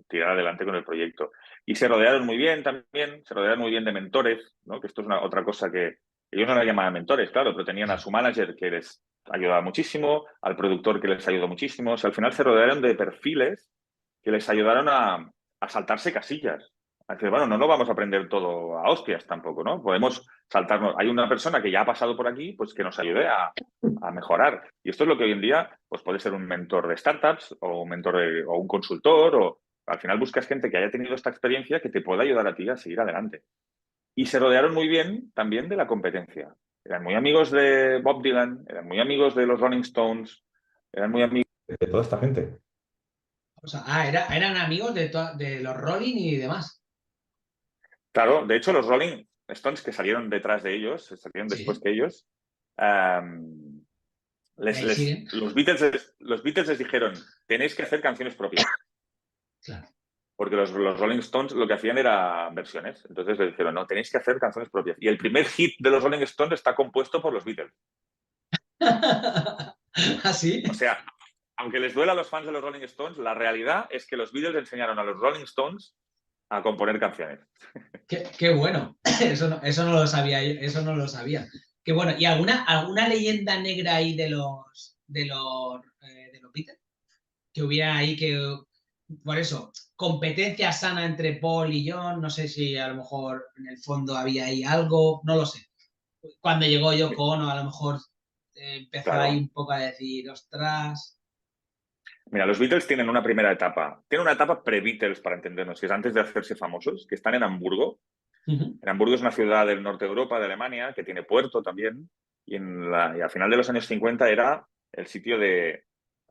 tirar adelante con el proyecto. Y se rodearon muy bien también, se rodearon muy bien de mentores, ¿no? Que esto es otra cosa que ellos no la llamaban mentores, claro, pero tenían a su manager que les ayudaba muchísimo, al productor que les ayudó muchísimo. O sea, al final se rodearon de perfiles que les ayudaron a saltarse casillas. A decir, bueno, no lo vamos a aprender todo a hostias tampoco, ¿no? Podemos saltarnos. Hay una persona que ya ha pasado por aquí, pues que nos ayude a mejorar. Y esto es lo que hoy en día, pues puede ser un mentor de startups o un mentor o un consultor o al final buscas gente que haya tenido esta experiencia que te pueda ayudar a ti a seguir adelante. Y se rodearon muy bien también de la competencia. Eran muy amigos de Bob Dylan, eran muy amigos de los Rolling Stones, eran muy amigos de toda esta gente. O sea, eran amigos de los Rolling y demás. Claro, de hecho, los Rolling Stones que salieron detrás de ellos, salieron después Sí, que ellos, um, y ahí siguen. los Beatles les dijeron, tenéis que hacer canciones propias. Claro. Porque los Rolling Stones lo que hacían era versiones. Entonces le dijeron, no, tenéis que hacer canciones propias. Y el primer hit de los Rolling Stones está compuesto por los Beatles. ¿Así? O sea, aunque les duela a los fans de los Rolling Stones, la realidad es que los Beatles enseñaron a los Rolling Stones a componer canciones. Qué bueno. Eso no lo sabía yo, eso no lo sabía. Qué bueno. ¿Y alguna leyenda negra ahí de los Beatles? Que hubiera ahí que, por eso, competencia sana entre Paul y John, no sé si a lo mejor en el fondo había ahí algo, no lo sé. Cuando llegó Yoko Ono, a lo mejor empezó ahí Claro. un poco a decir, ostras. Mira, los Beatles tienen una primera etapa. Tienen una etapa pre-Beatles, para entendernos, que es antes de hacerse famosos, que están en Hamburgo. Ujú. En Hamburgo es una ciudad del norte de Europa, de Alemania, que tiene puerto también. Y al final de los años 50 era el sitio de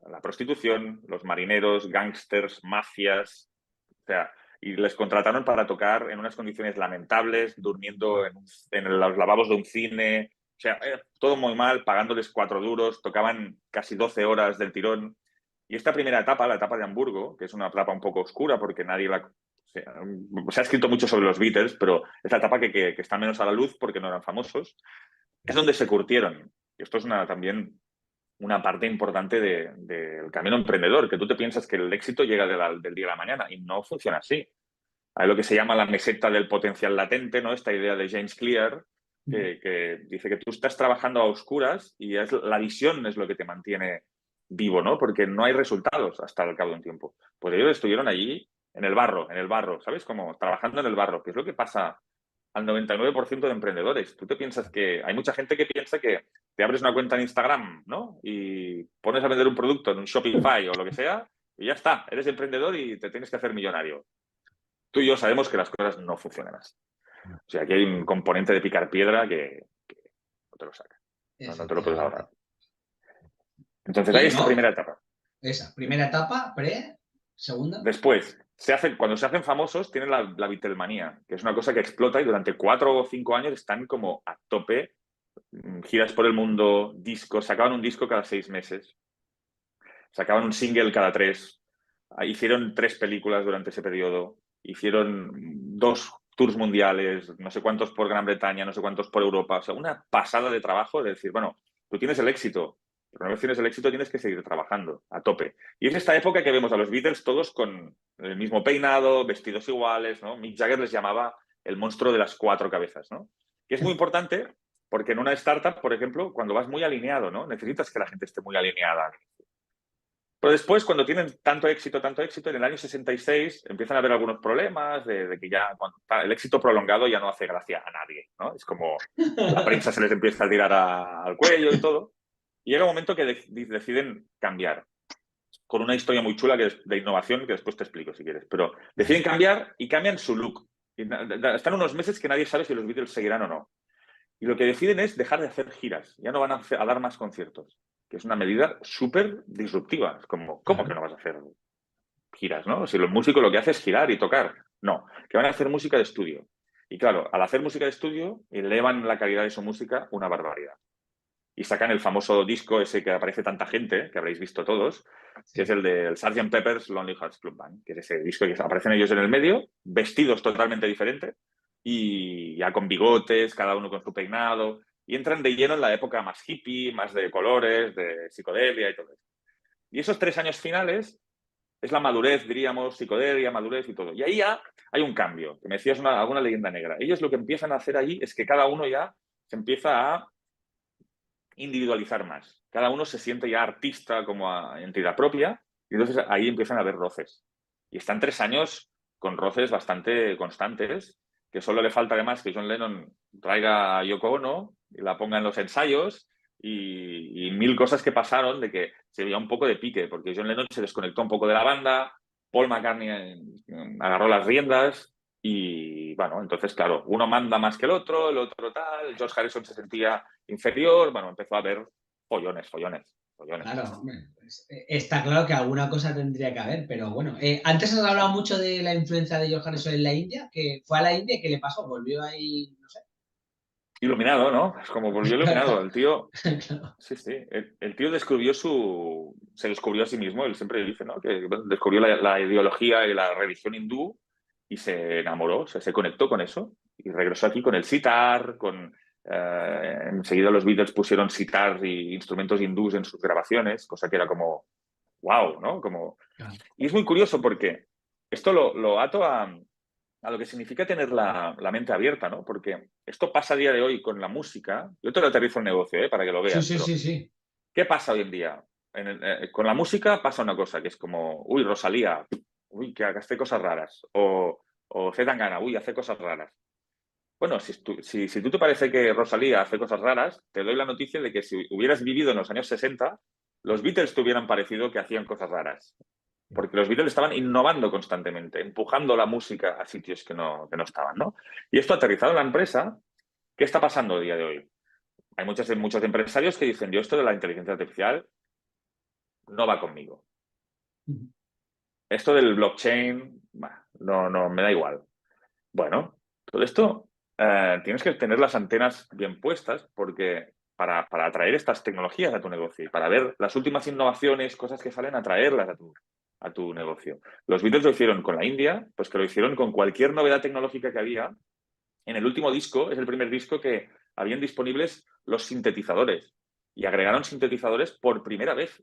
la prostitución, los marineros, gángsters, mafias. O sea, y les contrataron para tocar en unas condiciones lamentables, durmiendo en los lavabos de un cine. O sea, todo muy mal, pagándoles 4 duros, tocaban casi 12 horas del tirón. Y esta primera etapa, la etapa de Hamburgo, que es una etapa un poco oscura porque nadie la... Se ha escrito mucho sobre los Beatles, pero es la etapa que está menos a la luz porque no eran famosos, es donde se curtieron. Y esto es también una parte importante del camino emprendedor, que tú te piensas que el éxito llega del día a la mañana y no funciona así. Hay lo que se llama la meseta del potencial latente, ¿no? Esta idea de James Clear, que dice que tú estás trabajando a oscuras y la visión es lo que te mantiene vivo, ¿no? Porque no hay resultados hasta el cabo de un tiempo. Pues ellos estuvieron allí en el barro, ¿sabes? Como trabajando en el barro, que es lo que pasa al 99% de emprendedores. Tú te piensas que hay mucha gente que piensa que te abres una cuenta en Instagram, ¿no? Y pones a vender un producto en un Shopify o lo que sea y ya está, eres emprendedor y te tienes que hacer millonario. Tú y yo sabemos que las cosas no funcionan así. O sea, aquí hay un componente de picar piedra que no te lo saca, no te lo puedes ahorrar. Efectivamente. Entonces hay Y esta no, primera etapa. esa, primera etapa, segunda. Después, cuando se hacen famosos, tienen la Beatlemanía, que es una cosa que explota y durante 4 o 5 años están como a tope, giras por el mundo, discos, sacaban un disco cada 6 meses, sacaban un single cada 3, hicieron 3 películas durante ese periodo, hicieron 2 tours mundiales, no sé cuántos por Gran Bretaña, no sé cuántos por Europa, o sea, una pasada de trabajo de decir, bueno, tú tienes el éxito, pero una vez tienes el éxito tienes que seguir trabajando a tope. Y es esta época que vemos a los Beatles todos con el mismo peinado, vestidos iguales, ¿no? Mick Jagger les llamaba el monstruo de las 4 cabezas, ¿no? Que es muy importante porque en una startup, por ejemplo, cuando vas muy alineado, ¿no? Necesitas que la gente esté muy alineada. Pero después, cuando tienen tanto éxito, en el año 66 empiezan a haber algunos problemas de que ya el éxito prolongado ya no hace gracia a nadie, ¿no? Es como la prensa se les empieza a tirar al cuello y todo. Y llega un momento que deciden cambiar, con una historia muy chula que es de innovación que después te explico si quieres. Pero deciden cambiar y cambian su look. Están unos meses que nadie sabe si los Beatles seguirán o no. Y lo que deciden es dejar de hacer giras. Ya no van a dar más conciertos, que es una medida súper disruptiva. Es como, ¿cómo que Claro. no vas a hacer giras, no? Si los músicos lo que hacen es girar y tocar. No, que van a hacer música de estudio. Y claro, al hacer música de estudio, elevan la calidad de su música una barbaridad. Y sacan el famoso disco ese que aparece tanta gente, que habréis visto todos, que es Sí. el del Sgt. Pepper's Lonely Hearts Club Band, que es ese disco que aparecen ellos en el medio, vestidos totalmente diferentes, y ya con bigotes, cada uno con su peinado, y entran de lleno en la época más hippie, más de colores, de psicodelia y todo eso. Y esos 3 años finales es la madurez, diríamos, psicodelia, madurez y todo. Y ahí ya hay un cambio, que me decías alguna leyenda negra. Ellos lo que empiezan a hacer allí es que cada uno ya se empieza a individualizar más. Cada uno se siente ya artista como entidad propia y entonces ahí empiezan a haber roces. Y están 3 años con roces bastante constantes, que solo le falta además que John Lennon traiga a Yoko Ono y la ponga en los ensayos y mil cosas que pasaron de que se veía un poco de pique, porque John Lennon se desconectó un poco de la banda, Paul McCartney agarró las riendas y bueno, entonces claro, uno manda más que el otro tal, George Harrison se sentía inferior, bueno, empezó a haber follones. Claro, hombre, pues, está claro que alguna cosa tendría que haber, pero bueno. Antes has hablado mucho de la influencia de George Harrison en la India, que fue a la India y ¿qué le pasó? Volvió ahí, no sé. Iluminado, ¿no? Es como volvió iluminado. El tío, Claro. sí, sí, el tío se descubrió a sí mismo, él siempre dice, ¿no? Que bueno, descubrió la ideología y la religión hindú y se enamoró, se conectó con eso y regresó aquí con el sitar, enseguida los Beatles pusieron sitar y instrumentos hindús en sus grabaciones, cosa que era como, wow, ¿no? Como... Claro. Y es muy curioso porque esto lo ato a lo que significa tener la mente abierta, ¿no? Porque esto pasa a día de hoy con la música. Yo te lo aterrizo en negocio, para que lo Sí, veas, sí, pero sí, sí. ¿qué pasa hoy en día? Con la música pasa una cosa, que es como, uy, Rosalía, uy, que hace cosas raras. O C. Tangana, uy, hace cosas raras. Bueno, si tú te parece que Rosalía hace cosas raras, te doy la noticia de que si hubieras vivido en los años 60, los Beatles te hubieran parecido que hacían cosas raras. Porque los Beatles estaban innovando constantemente, empujando la música a sitios que no estaban, ¿no? Y esto aterrizado en la empresa, ¿qué está pasando a día de hoy? Hay muchos empresarios que dicen, yo esto de la inteligencia artificial no va conmigo. Esto del blockchain, bah, no, me da igual. Bueno, todo esto tienes que tener las antenas bien puestas porque para atraer estas tecnologías a tu negocio y para ver las últimas innovaciones, cosas que salen, atraerlas a tu negocio. Los Beatles lo hicieron con la India, pues que lo hicieron con cualquier novedad tecnológica que había. En el último disco, es el primer disco que habían disponibles los sintetizadores y agregaron sintetizadores por primera vez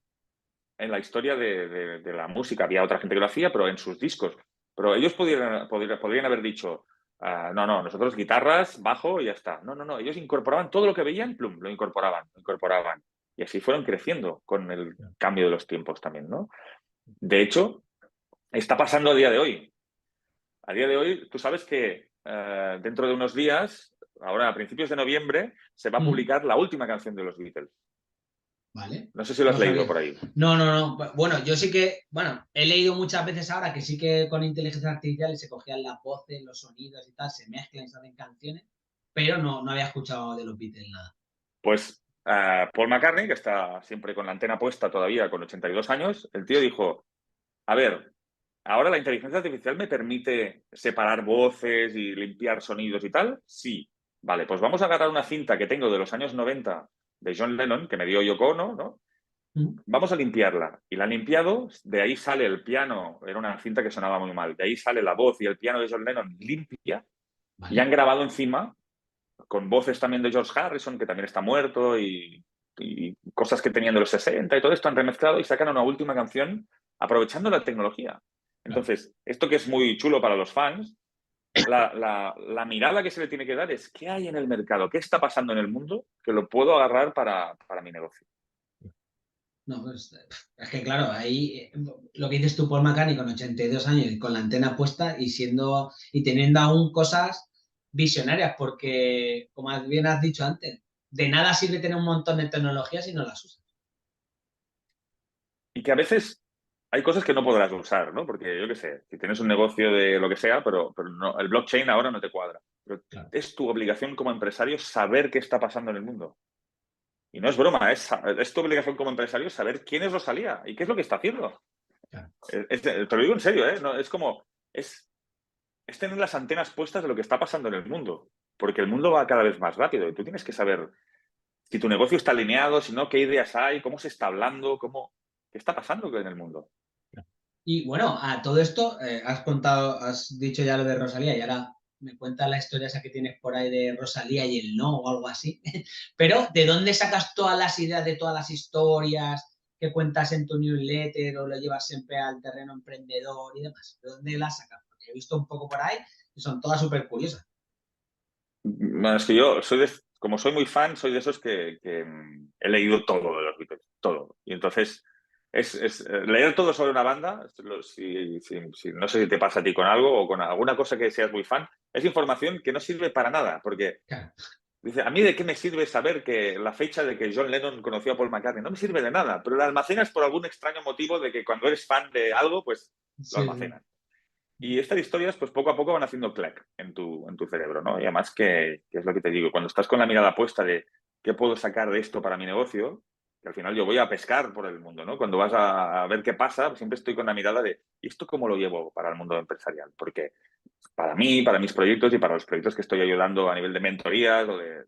en la historia de la música. Había otra gente que lo hacía, pero en sus discos. Pero ellos podrían haber dicho, no, nosotros guitarras, bajo y ya está. No, ellos incorporaban todo lo que veían, plum, lo incorporaban. Y así fueron creciendo con el cambio de los tiempos también, ¿no? De hecho, está pasando a día de hoy. A día de hoy, tú sabes que dentro de unos días, ahora a principios de noviembre, se va a publicar la última canción de los Beatles. Vale, No sé si lo has no leído sabía. por ahí. No, no, no. Bueno, yo sí que, bueno, he leído muchas veces ahora que sí que con inteligencia artificial se cogían las voces, los sonidos y tal, se mezclan y se hacen canciones, pero no había escuchado de los Beatles nada. Pues Paul McCartney, que está siempre con la antena puesta todavía con 82 años, el tío dijo, a ver, ahora la inteligencia artificial me permite separar voces y limpiar sonidos y tal. Sí, vale, pues vamos a agarrar una cinta que tengo de los años 90 de John Lennon, que me dio Yoko Ono, ¿no? Vamos a limpiarla. Y la han limpiado, de ahí sale el piano, era una cinta que sonaba muy mal, de ahí sale la voz y el piano de John Lennon limpia y han Vale. grabado encima con voces también de George Harrison, que también está muerto, y cosas que tenían de los 60 y todo esto han remezclado y sacan una última canción aprovechando la tecnología. Claro. Entonces, esto que es muy chulo para los fans, la mirada que se le tiene que dar es qué hay en el mercado, qué está pasando en el mundo que lo puedo agarrar para mi negocio. No, pues, es que claro, ahí lo que dices tú, Paul McCartney con 82 años y con la antena puesta y siendo y teniendo aún cosas visionarias, porque como bien has dicho antes, de nada sirve tener un montón de tecnologías si no las usas. Y que a veces hay cosas que no podrás usar, ¿no? Porque yo qué sé, si tienes un negocio de lo que sea, pero no, el blockchain ahora no te cuadra. Pero Claro, es tu obligación como empresario saber qué está pasando en el mundo. Y no es broma, es tu obligación como empresario saber quién es Rosalía y qué es lo que está haciendo. claro. Te lo digo en serio, ¿eh? No, es como, es tener las antenas puestas de lo que está pasando en el mundo. Porque el mundo va cada vez más rápido y tú tienes que saber si tu negocio está alineado, si no, qué ideas hay, cómo se está hablando, qué está pasando en el mundo. Y bueno, a todo esto, has dicho ya lo de Rosalía y ahora me cuentas la historia esa que tienes por ahí de Rosalía y el no o algo así. Pero, ¿de dónde sacas todas las ideas de todas las historias que cuentas en tu newsletter o lo llevas siempre al terreno emprendedor y demás? ¿De dónde las sacas? Porque he visto un poco por ahí y son todas súper curiosas. Bueno, es que yo como soy muy fan, soy de esos que he leído todo de los Beatles, todo. Y entonces, leer todo sobre una banda, no sé si te pasa a ti con algo o con alguna cosa que seas muy fan, es información que no sirve para nada, porque Claro. dice, ¿a mí de qué me sirve saber que la fecha de que John Lennon conoció a Paul McCartney? No me sirve de nada, pero la almacenas por algún extraño motivo de que cuando eres fan de algo, pues lo Sí, sí. almacenas. Y estas historias, pues poco a poco van haciendo clac en tu cerebro, ¿no? Y además que es lo que te digo, cuando estás con la mirada puesta de qué puedo sacar de esto para mi negocio, que al final yo voy a pescar por el mundo, ¿no? Cuando vas a ver qué pasa, siempre estoy con la mirada de, ¿y esto cómo lo llevo para el mundo empresarial? Porque para mí, para mis proyectos y para los proyectos que estoy ayudando a nivel de mentorías o de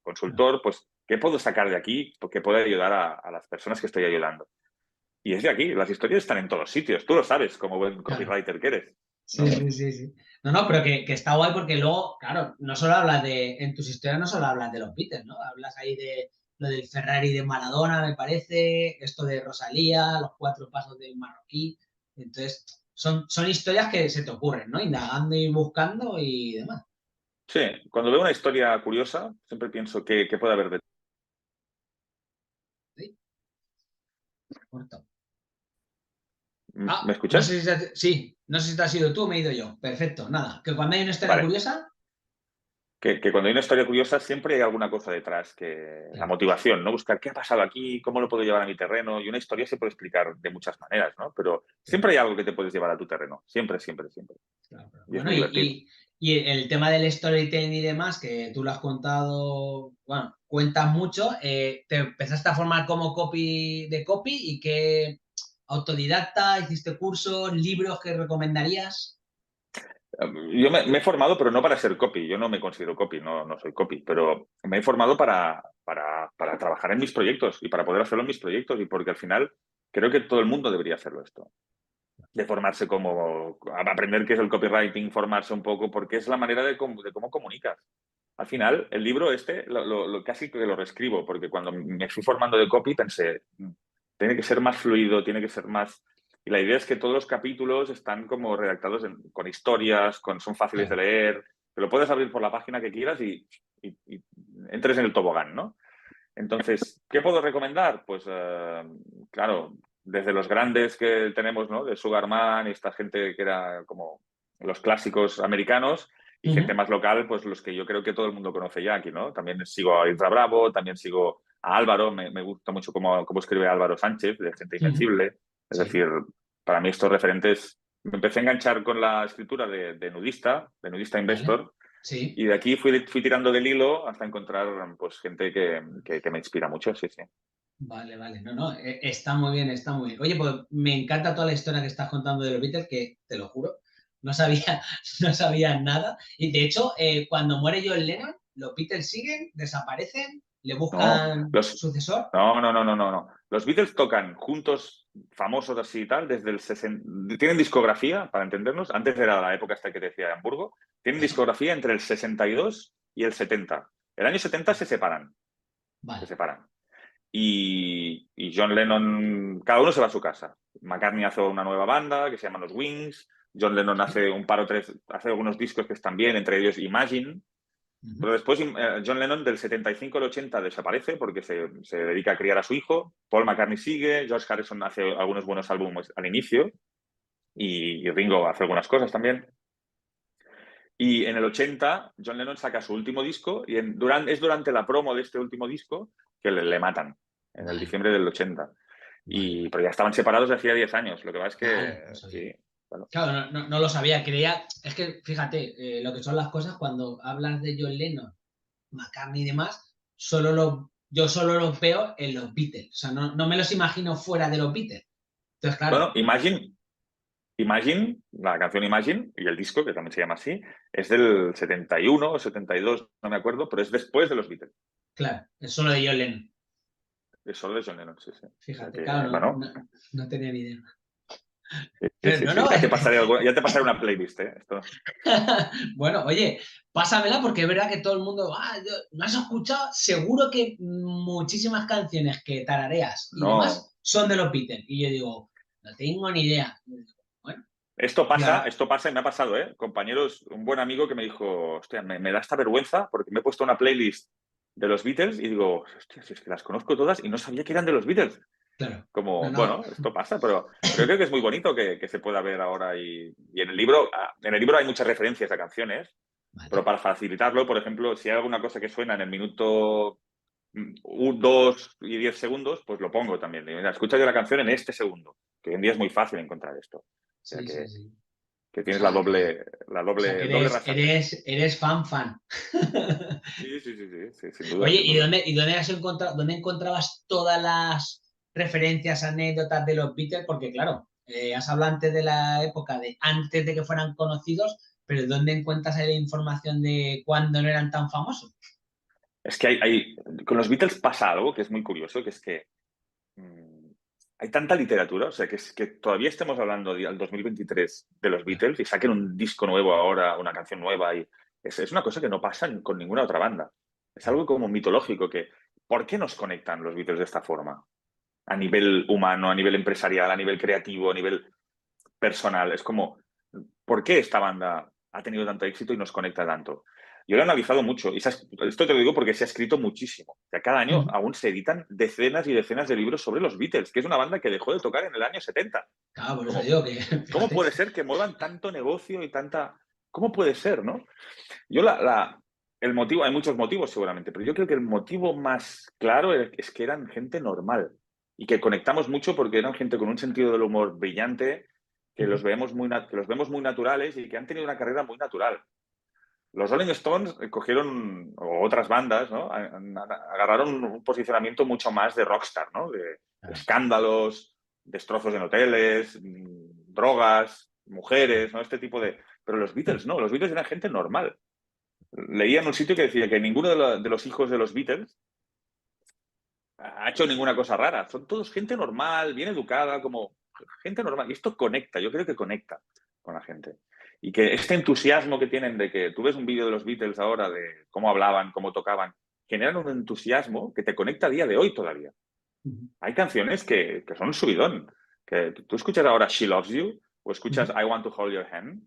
consultor, pues, ¿qué puedo sacar de aquí que pueda ayudar a las personas que estoy ayudando? Y es de aquí, las historias están en todos sitios, tú lo sabes como buen Claro. copywriter que eres, Sí, ¿no? sí, sí, sí. No, no, pero que está guay porque luego, claro, no solo hablas en tus historias no solo hablas de los Beatles, ¿no? Hablas ahí de lo del Ferrari de Maradona, me parece, esto de Rosalía, los cuatro pasos de un marroquí. Entonces, son historias que se te ocurren, ¿no? Indagando y buscando y demás. Sí, cuando veo una historia curiosa, siempre pienso qué puede haber detrás. Sí, corto. ¿Me No sé escuchas? sí, no sé si te has ido tú o me he ido yo. Perfecto, nada. Que cuando hay una historia Vale. curiosa, Que cuando hay una historia curiosa siempre hay alguna cosa detrás, que la claro, motivación, ¿no? Buscar qué ha pasado aquí, cómo lo puedo llevar a mi terreno. Y una historia se puede explicar de muchas maneras, ¿no? Pero claro. siempre hay algo que te puedes llevar a tu terreno. Siempre, siempre, siempre. Claro, claro. Y es Bueno, muy divertido. y el tema del storytelling y demás, que tú lo has contado, bueno, cuentas mucho, te empezaste a formar como copy de copy y qué autodidacta, hiciste cursos, libros que recomendarías. Yo me he formado, pero no para ser copy. Yo no me considero copy, no soy copy, pero me he formado para trabajar en mis proyectos y para poder hacerlo en mis proyectos y porque al final creo que todo el mundo debería hacerlo esto. De formarse a aprender qué es el copywriting, formarse un poco, porque es la manera de cómo comunicas. Al final, el libro este casi que lo reescribo, porque cuando me fui formando de copy pensé, tiene que ser más fluido, tiene que ser más... Y la idea es que todos los capítulos están como redactados con historias, son fáciles de Claro, leer, que lo puedes abrir por la página que quieras y entres en el tobogán, ¿no? Entonces, ¿qué puedo recomendar? Pues, claro, desde los grandes que tenemos, ¿no? De Sugarman y esta gente que era como los clásicos americanos y gente ujú, más local, pues los que yo creo que todo el mundo conoce ya aquí, ¿no? También sigo a Isra Bravo, también sigo a Álvaro, me gusta mucho cómo escribe Álvaro Sánchez, de Gente ujú. Invencible. Es Sí, decir, para mí estos referentes, me empecé a enganchar con la escritura de nudista vale, investor, sí. y de aquí fui tirando del hilo hasta encontrar pues gente que me inspira mucho, sí, sí. Vale, vale. No, no, está muy bien, está muy bien. Oye, pues me encanta toda la historia que estás contando de los Beatles, que te lo juro, no sabía, no sabía nada. Y de hecho, cuando muere John Lennon, los Beatles siguen, desaparecen, le No, buscan sucesor. no. Los Beatles tocan juntos, famosos así y tal, desde el 60. Tienen discografía, para entendernos, antes era la época hasta que te decía de Hamburgo, tienen Vale, discografía entre el 62 y el 70. El año 70 se vale, separan. Y John Lennon, cada uno se va a su casa. McCartney hace una nueva banda que se llama Los Wings. John Lennon sí, hace un par o tres, hace algunos discos que están bien, entre ellos Imagine. Pero después John Lennon del 75 al 80 desaparece porque se dedica a criar a su hijo. Paul McCartney sigue, George Harrison hace algunos buenos álbumes al inicio y Ringo hace algunas cosas también. Y en el 80 John Lennon saca su último disco y es durante la promo de este último disco que le matan, en el Vale, diciembre del 80. vale, Pero ya estaban separados de hacía 10 años. Lo que pasa es vale, que, no sabía. sí, bueno, Claro, no lo sabía, creía, es que fíjate, lo que son las cosas cuando hablas de John Lennon, McCartney y demás, yo solo los veo en los Beatles, o sea, no me los imagino fuera de los Beatles. Entonces, bueno, claro, Imagine, la canción Imagine y el disco, que también se llama así, es del 71 o 72, no me acuerdo, pero es después de los Beatles. claro, es solo de John Lennon. Es solo de John Lennon, sí, sí. O sea Fíjate, que, claro, bueno, no tenía ni idea. sí, Pero sí, no, sí. no, Ya te pasaré una playlist, ¿eh? Esto. bueno, oye, pásamela porque es verdad que todo el mundo, ¿no has escuchado? Seguro que muchísimas canciones que tarareas y No. demás son de los Beatles. Y yo digo, no tengo ni idea. Y yo digo, bueno, ya, Esto pasa y me ha pasado, ¿eh? Compañeros, un buen amigo que me dijo, hostia, me da esta vergüenza porque me he puesto una playlist de los Beatles y digo, hostia, si es que las conozco todas y no sabía que eran de los Beatles. claro, no, Como, no, bueno, esto pasa, pero creo que es muy bonito que se pueda ver ahora y en el libro hay muchas referencias a canciones, pero vale, para facilitarlo, por ejemplo, si hay alguna cosa que suena en el minuto 2 y 10 segundos, pues lo pongo también. Digo, mira, escucha yo la canción en este segundo, que hoy en día es muy fácil encontrar esto. O sea sí, sí, sí. que O tienes la sea, doble, la o sea que doble, doble razón. eres fan. Sí, sí, sí, sí, sí, sin duda, Oye, sin duda. ¿y dónde has encontrado, dónde encontrabas todas las referencias, anécdotas de los Beatles? Porque claro, has hablado antes de la época de antes de que fueran conocidos, pero ¿dónde encuentras ahí la información de cuándo no eran tan famosos? Es que con los Beatles pasa algo que es muy curioso, que es que mm, hay tanta literatura, o sea, que todavía estemos hablando del 2023 de los Claro. Beatles y saquen un disco nuevo ahora, una canción nueva, y es una cosa que no pasa con ninguna otra banda. Es Claro. algo como mitológico, ¿por qué nos conectan los Beatles de esta forma? A nivel humano, a nivel empresarial, a nivel creativo, a nivel personal. Es como, ¿por qué esta banda ha tenido tanto éxito y nos conecta tanto? Yo lo he analizado mucho, y esto te lo digo porque se ha escrito muchísimo. O sea, cada año Ujú. aún se editan decenas y decenas de libros sobre los Beatles, que es una banda que dejó de tocar en el año 70. Claro, por eso Como, digo que, ¿cómo fíjate. puede ser que muevan tanto negocio y tanta... ¿Cómo puede ser, no? Yo el motivo, hay muchos motivos seguramente, pero yo creo que el motivo más claro es que eran gente normal y que conectamos mucho porque eran gente con un sentido del humor brillante, Ujú. que los vemos muy naturales y que han tenido una carrera muy natural. Los Rolling Stones cogieron, o otras bandas, ¿no? Agarraron un posicionamiento mucho más de rockstar, ¿no? De Claro. escándalos, destrozos en hoteles, drogas, mujeres, ¿no? Pero los Beatles no, los Beatles eran gente normal. Leía en un sitio que decía que ninguno de los hijos de los Beatles ha hecho ninguna cosa rara. Son todos gente normal, bien educada, como gente normal. Y esto conecta, yo creo que conecta con la gente. Y que este entusiasmo que tienen de que tú ves un vídeo de los Beatles ahora, de cómo hablaban, cómo tocaban, generan un entusiasmo que te conecta a día de hoy todavía. Ujú. Hay canciones que son un subidón. Que tú escuchas ahora She Loves You o escuchas Ujú. I Want to Hold Your Hand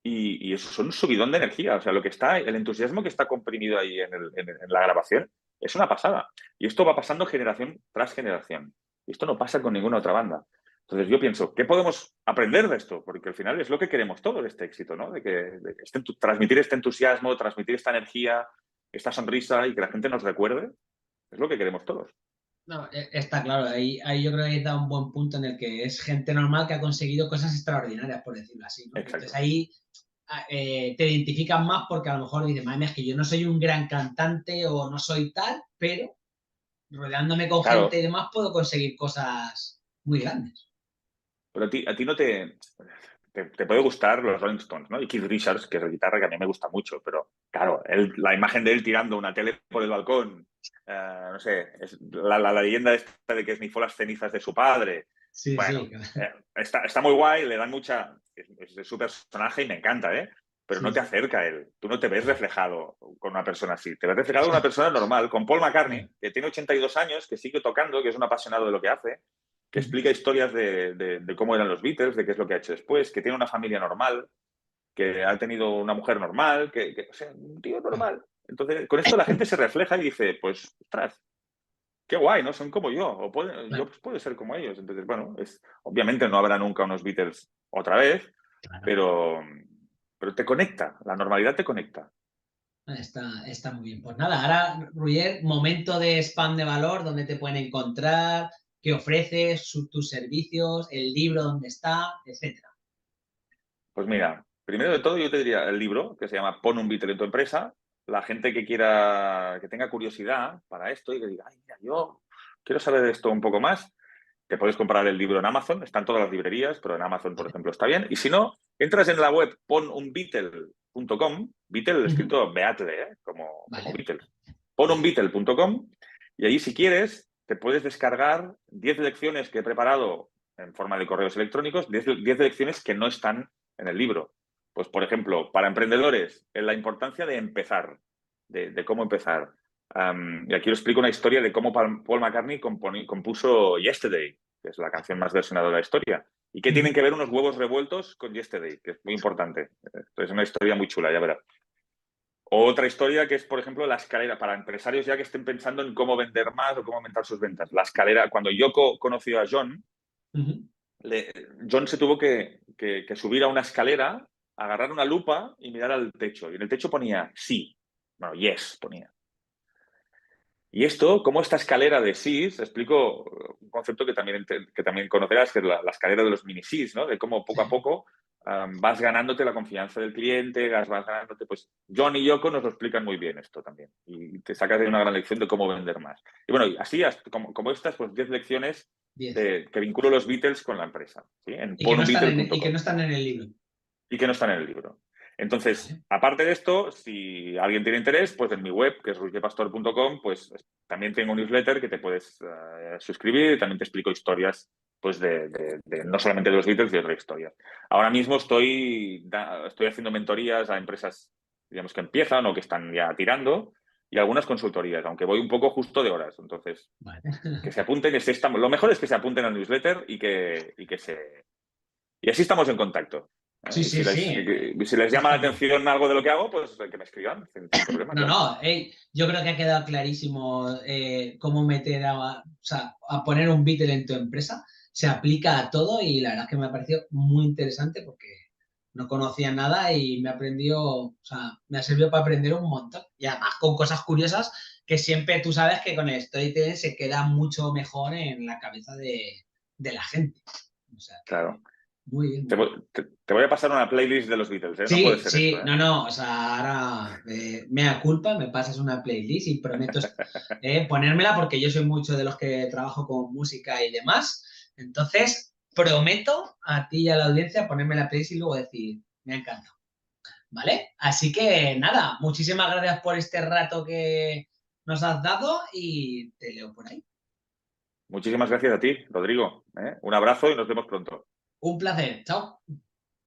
y eso son un subidón de energía. O sea, el entusiasmo que está comprimido ahí en la grabación es una pasada. Y esto va pasando generación tras generación. Y esto no pasa con ninguna otra banda. Entonces yo pienso, ¿qué podemos aprender de esto? Porque al final es lo que queremos todos, este éxito, ¿no? Transmitir este entusiasmo, transmitir esta energía, esta sonrisa y que la gente nos recuerde, es lo que queremos todos. No, está claro, ahí yo creo que da un buen punto en el que es gente normal que ha conseguido cosas extraordinarias, por decirlo así, ¿no? Entonces Exacto. ahí te identificas más porque a lo mejor dices, madre mía, es que yo no soy un gran cantante o no soy tal, pero rodeándome con gente y Claro, demás puedo conseguir cosas muy grandes. pero a ti no te puede gustar los Rolling Stones, ¿no? Y Keith Richards, que es la guitarra que a mí me gusta mucho, pero claro, la imagen de él tirando una tele por el balcón, no sé, es la leyenda esta de que esnifó las cenizas de su padre. Sí, sí, Bueno, está muy guay, le dan es su personaje y me encanta, ¿eh? Pero no sí, te sí. acerca a él. Tú no te ves reflejado con una persona así. Te ves reflejado con una persona normal, con Paul McCartney, que tiene 82 años, que sigue tocando, que es un apasionado de lo que hace, que explica historias de cómo eran los Beatles, de qué es lo que ha hecho después, que tiene una familia normal, que ha tenido una mujer normal, o sea, un tío Claro. normal. Entonces, con esto la gente se refleja y dice, pues, ostras, qué guay, ¿no? Son como yo, yo Claro, pues, puedo ser como ellos. Entonces, bueno, obviamente no habrá nunca unos Beatles otra vez, claro. pero, pero te conecta, la normalidad te conecta. Está muy bien. Pues nada, ahora, Ruyer, momento de spam de valor, donde te pueden encontrar, qué ofreces, tus servicios, el libro donde está, etcétera. Pues mira, primero de todo yo te diría el libro que se llama Pon un Beatle en tu empresa. La gente que quiera, que tenga curiosidad para esto y que diga, ay, mira, yo quiero saber de esto un poco más, te puedes comprar el libro en Amazon, está en todas las librerías, pero en Amazon, por Vale. ejemplo, está bien. Y si no, entras en la web ponunbeatle.com, Beatle Ujú. escrito Beatle, como Vale. Beatles, ponunbeatle.com, y allí si quieres te puedes descargar 10 lecciones que he preparado en forma de correos electrónicos, 10 lecciones que no están en el libro. Pues, por ejemplo, para emprendedores, en la importancia de empezar, de cómo empezar. Y aquí os explico una historia de cómo Paul McCartney compuso Yesterday, que es la canción más versionada de la historia. ¿Y qué tienen Ujú. que ver unos huevos revueltos con Yesterday? Que es muy importante. Es una historia muy chula, ya verás. Otra historia que es, por ejemplo, la escalera, para empresarios ya que estén pensando en cómo vender más o cómo aumentar sus ventas. La escalera, cuando Yoko conoció a John, Ujú. John se tuvo que subir a una escalera, agarrar una lupa y mirar al techo. Y en el techo ponía sí. Bueno, yes ponía. Y esto, como esta escalera de SIS, explico un concepto que también conocerás, que es la escalera de los mini SIS, ¿no? De cómo poco a Sí. poco vas ganándote la confianza del cliente, vas ganándote, pues John y Yoko nos lo explican muy bien esto también. Y te sacas de una gran lección de cómo vender más. Y bueno, y así como estas, pues 10 lecciones 10. que vinculo los Beatles con la empresa, ¿sí? En Y que ponunbeatle.com no están en el libro. y que no están en el libro. Entonces, Vale. aparte de esto, si alguien tiene interés, pues en mi web, que es ruispastor.com, pues también tengo un newsletter que te puedes suscribir y también te explico historias, pues no solamente de los Beatles, de otras historias. Ahora mismo estoy haciendo mentorías a empresas, digamos, que empiezan o que están ya tirando y algunas consultorías, aunque voy un poco justo de horas. Entonces, Vale. que se apunten, lo mejor es que se apunten al newsletter y así estamos en contacto. Sí, Y sí, sí. si les llama la Está bien. atención algo de lo que hago, pues que me escriban, sin problema, No, claro. no, yo creo que ha quedado clarísimo cómo meter o sea, a poner un Beatle en tu empresa. Se aplica a todo y la verdad es que me ha parecido muy interesante porque no conocía nada y o sea, me ha servido para aprender un montón. Y además con cosas curiosas que siempre tú sabes que con el storytelling se queda mucho mejor en la cabeza de la gente. O sea que Claro. muy bien, Te, muy bien. voy te voy a pasar una playlist de los Beatles, ¿eh? No puede Sí, ser esto, sí, ¿eh? no, no, o sea, ahora mea culpa, me pasas una playlist y prometo ponérmela porque yo soy mucho de los que trabajo con música y demás. Entonces, prometo a ti y a la audiencia ponerme la playlist y luego decir, me ha encantado, ¿vale? Así que nada, muchísimas gracias por este rato que nos has dado y te leo por ahí. Muchísimas gracias a ti, Rodrigo, ¿eh? Un abrazo y nos vemos pronto. Un placer, chao.